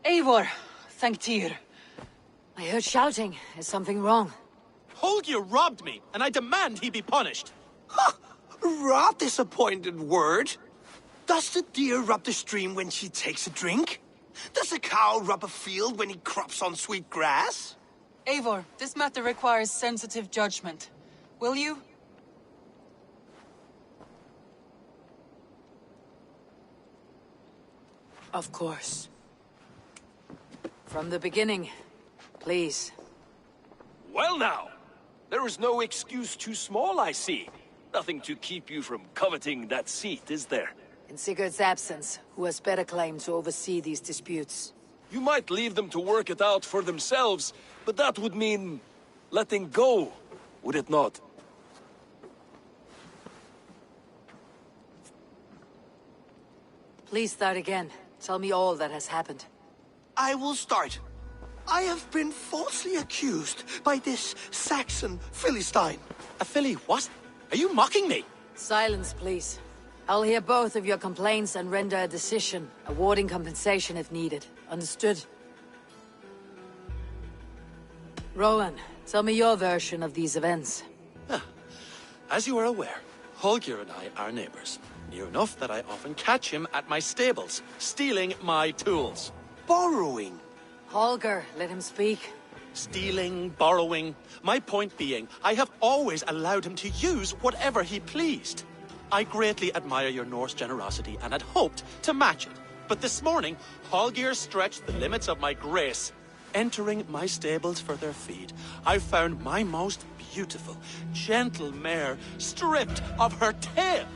Eivor, thank Tyr. I heard shouting. Is something wrong? Holger robbed me, and I demand he be punished. Ha! Rot is a pointed word. Does the deer rub the stream when she takes a drink? Does a cow rub a field when he crops on sweet grass? Eivor, this matter requires sensitive judgment. Will you? Of course. From the beginning, please. Well now, there is no excuse too small, I see. Nothing to keep you from coveting that seat, is there? In Sigurd's absence, who has better claim to oversee these disputes? You might leave them to work it out for themselves, but that would mean letting go, would it not? Please start again. Tell me all that has happened. I will start. I have been falsely accused by this Saxon Philistine. A Philly what? Are you mocking me? Silence, please. I'll hear both of your complaints and render a decision, awarding compensation if needed. Understood? Rowan, tell me your version of these events. As you are aware, Holger and I are neighbors. Near enough that I often catch him at my stables, stealing my tools. Borrowing? Holger, let him speak. Stealing, borrowing. My point being, I have always allowed him to use whatever he pleased. I greatly admire your Norse generosity and had hoped to match it. But this morning, Holger stretched the limits of my grace. Entering my stables for their feed, I found my most beautiful, gentle mare stripped of her tail.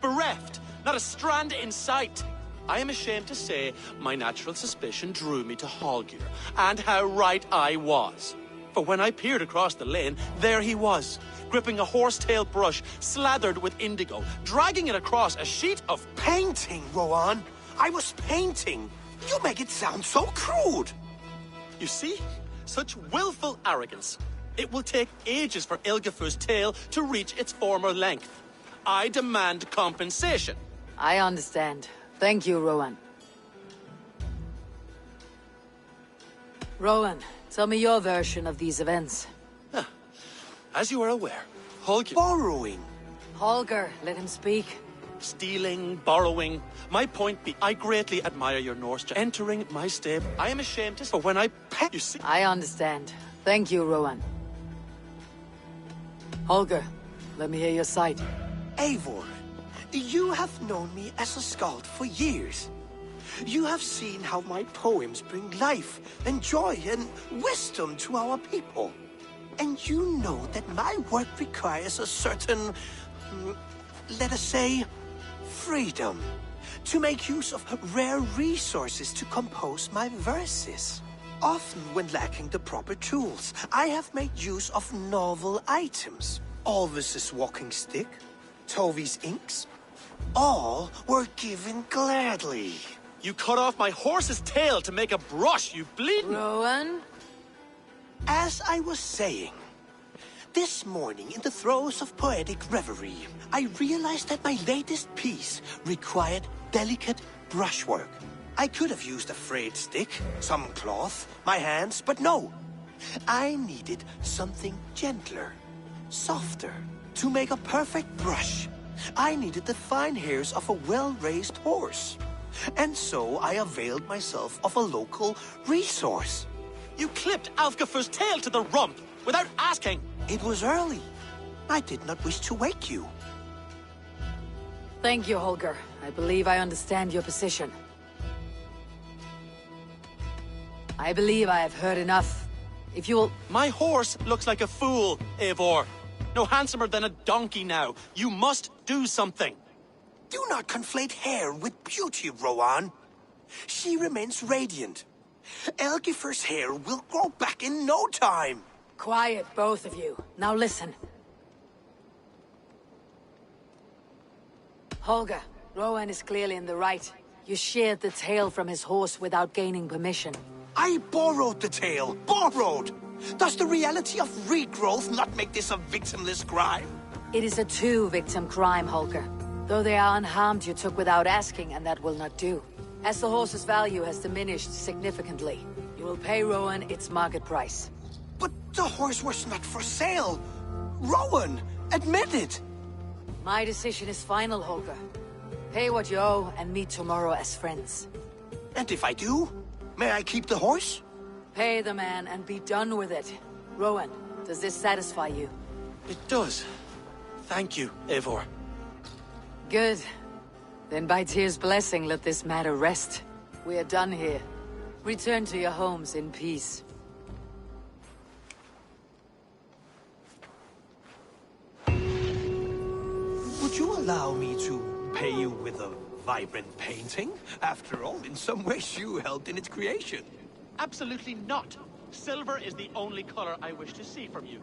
Bereft, not a strand in sight. I am ashamed to say my natural suspicion drew me to Holger, and how right I was. For when I peered across the lane, there he was, gripping a horsetail brush slathered with indigo, dragging it across a sheet of painting, Rowan. I was painting. You make it sound so crude. You see? Such willful arrogance. It will take ages for Ilgafur's tail to reach its former length. I demand compensation. I understand. Thank you, Rowan. Rowan, tell me your version of these events. As you are aware, Holger... Borrowing. Holger, let him speak. Stealing, borrowing. My point be, I greatly admire your Norse... Entering my stable, I am ashamed to... For when I pet... You see... I understand. Thank you, Rowan. Holger, let me hear your side. Eivor, you have known me as a skald for years. You have seen how my poems bring life and joy and wisdom to our people. And you know that my work requires a certain, let us say, freedom to make use of rare resources to compose my verses. Often when lacking the proper tools, I have made use of novel items. Alvis's walking stick, Tovi's inks, all were given gladly. You cut off my horse's tail to make a brush, you bleeding... Rowan? As I was saying, this morning in the throes of poetic reverie, I realized that my latest piece required delicate brushwork. I could have used a frayed stick, some cloth, my hands, but no. I needed something gentler, softer. To make a perfect brush, I needed the fine hairs of a well-raised horse. And so I availed myself of a local resource. You clipped Alfgafur's tail to the rump without asking. It was early. I did not wish to wake you. Thank you, Holger. I believe I understand your position. I believe I have heard enough. If you will... My horse looks like a fool, Eivor. No handsomer than a donkey now. You must do something. Do not conflate hair with beauty, Rowan. She remains radiant. Elgifur's hair will grow back in no time. Quiet, both of you. Now listen. Holger, Rowan is clearly in the right. You sheared the tail from his horse without gaining permission. I borrowed the tail. Borrowed! Does the reality of regrowth not make this a victimless crime? It is a two-victim crime, Holger. Though they are unharmed, you took without asking, and that will not do. As the horse's value has diminished significantly, you will pay Rowan its market price. But the horse was not for sale. Rowan, admit it. My decision is final, Holger. Pay what you owe and meet tomorrow as friends. And if I do, may I keep the horse? Pay the man and be done with it. Rowan, does this satisfy you? It does. Thank you, Eivor. Good. Then by Tyr's blessing, let this matter rest. We are done here. Return to your homes in peace. Would you allow me to pay you with a vibrant painting? After all, in some ways you helped in its creation. Absolutely not. Silver is the only color I wish to see from you.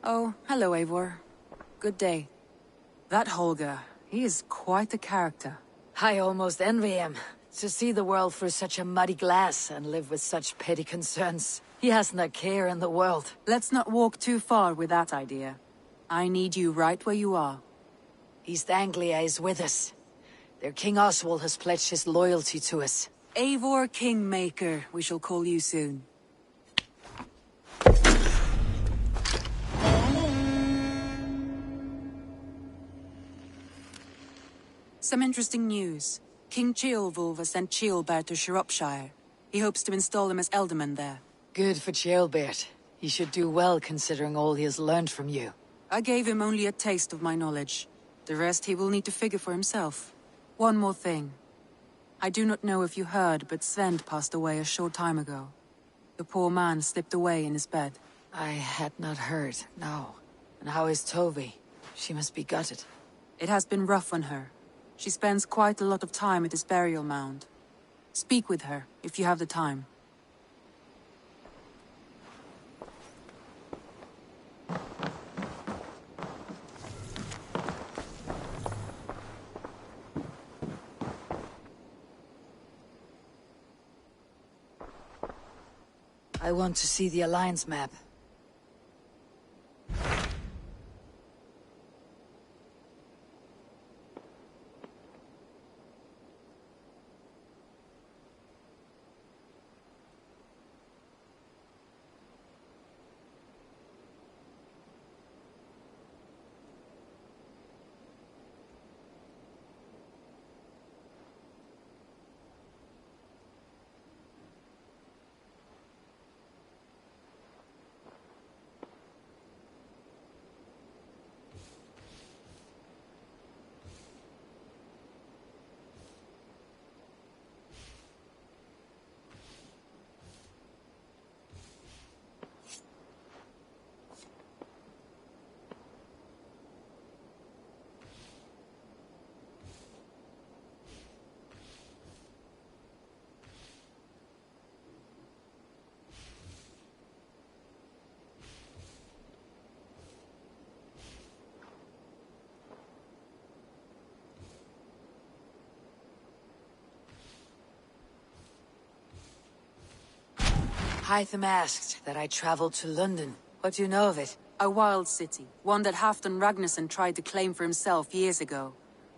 Oh, hello, Eivor. Good day. That Holger, he is quite a character. I almost envy him. To see the world through such a muddy glass and live with such petty concerns. He hasn't a care in the world. Let's not walk too far with that idea. I need you right where you are. East Anglia is with us. Their King Oswald has pledged his loyalty to us. Eivor Kingmaker, we shall call you soon. Some interesting news. King Ceolwulf has sent Ceolbert to Shropshire. He hopes to install him as Elderman there. Good for Ceolbert. He should do well considering all he has learned from you. I gave him only a taste of my knowledge. The rest he will need to figure for himself. One more thing. I do not know if you heard, but Svend passed away a short time ago. The poor man slipped away in his bed. I had not heard, no. And how is Tovi? She must be gutted. It has been rough on her. She spends quite a lot of time at his burial mound. Speak with her, if you have the time. I want to see the Alliance map. Hytham asked that I travel to London. What do you know of it? A wild city, one that Halfdan Ragnarsson tried to claim for himself years ago.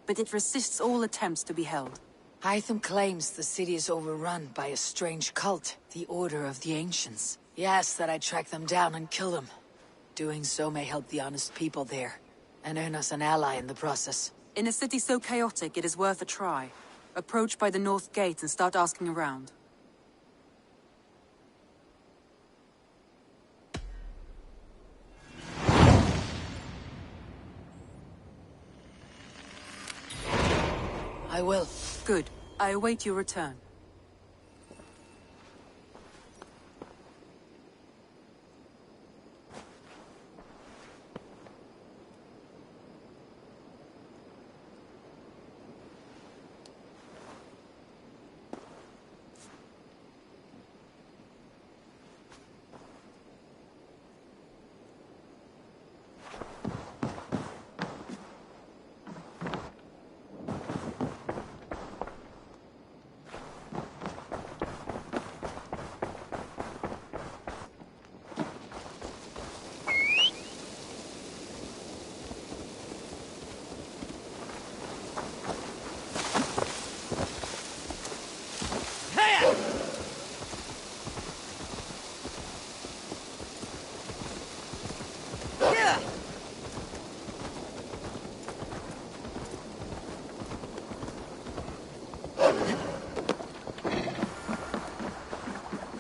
But it resists all attempts to be held. Hytham claims the city is overrun by a strange cult, the Order of the Ancients. He asks that I track them down and kill them. Doing so may help the honest people there, and earn us an ally in the process. In a city so chaotic, it is worth a try. Approach by the North Gate and start asking around. I will. Good. I await your return.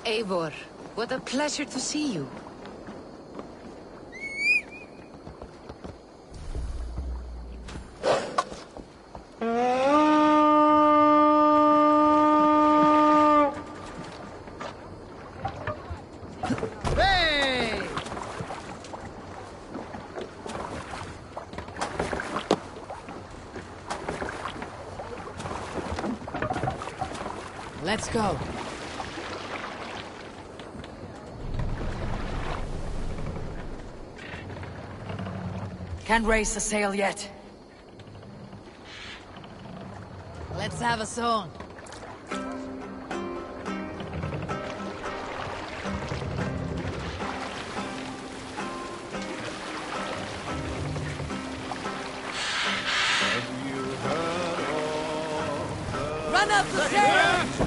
Eivor, what a pleasure to see you. Hey! Let's go. Can't raise a sail yet. Let's have a song. Run up the stairs!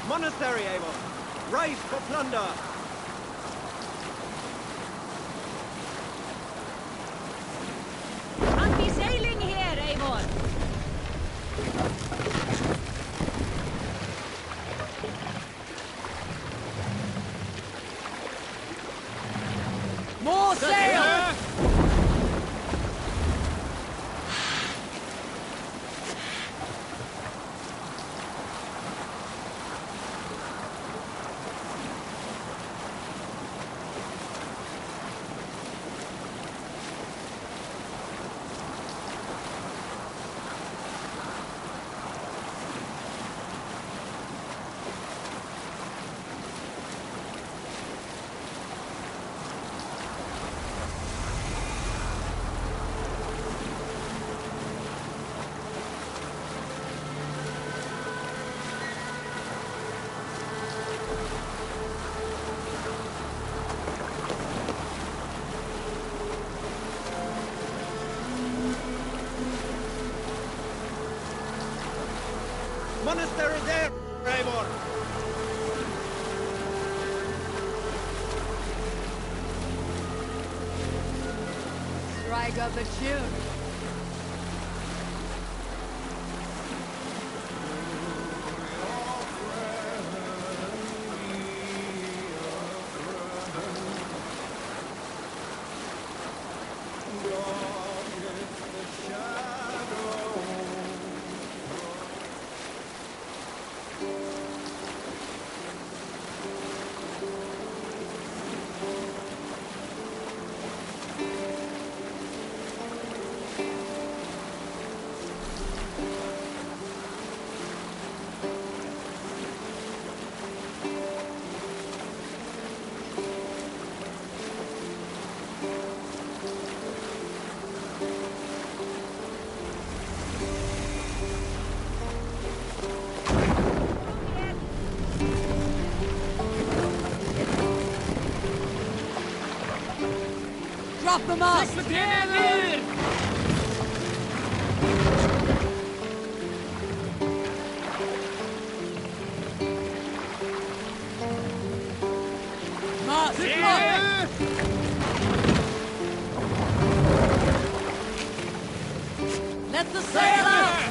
Monastery, Avon! Rise for plunder! Can't be sailing here, Avon! More sail! Monastery there, Avon! Strike up a tune. Drop them off! Together! Let the sail out!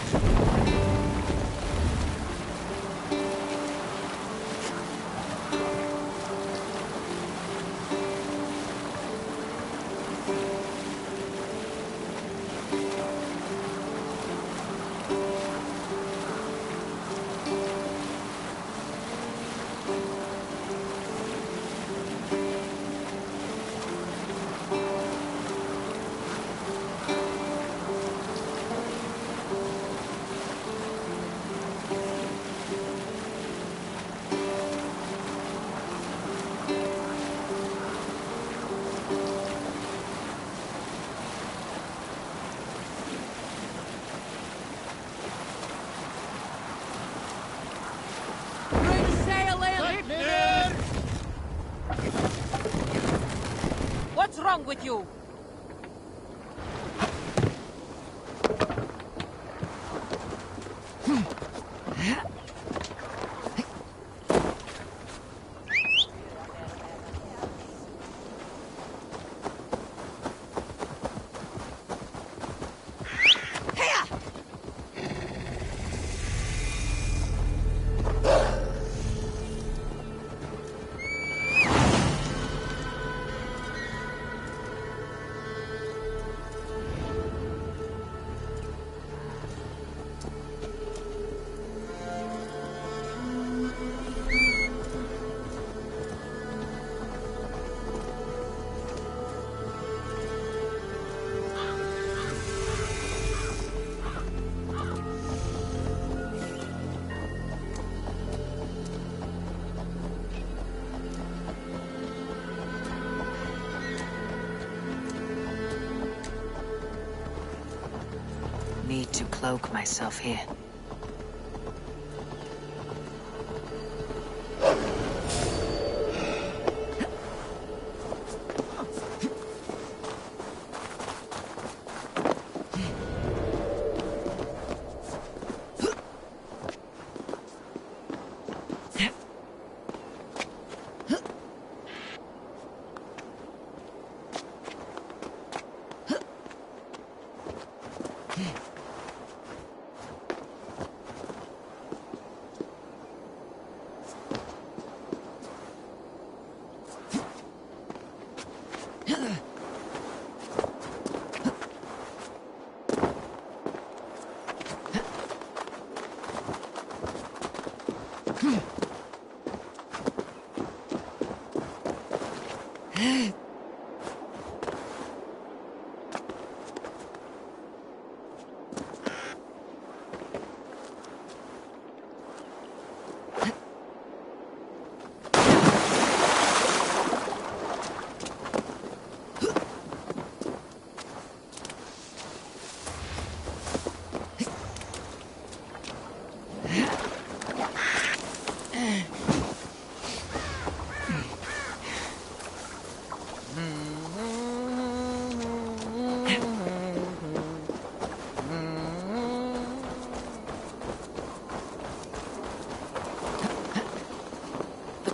What's wrong with you? Need to cloak myself here.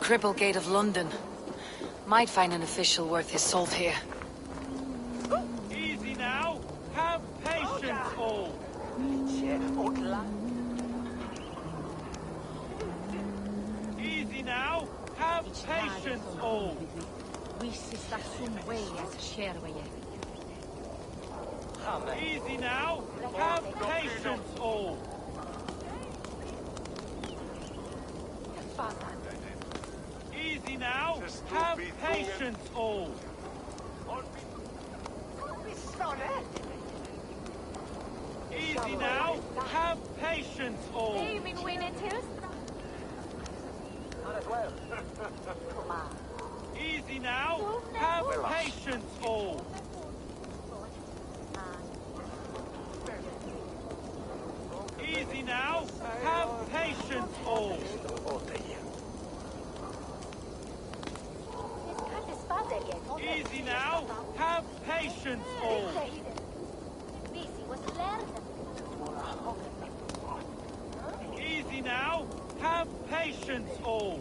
Cripple Gate of London. Might find an official worth his salt here. Easy now. Have patience, all. Easy now. Have patience, all. Easy now. Have patience, all. Easy now. Have patience, all. Easy now. Have patience, all. Easy now. Have patience, all. Easy now. Have patience, all. Easy now. Have patience, all. Easy now. Have patience, all.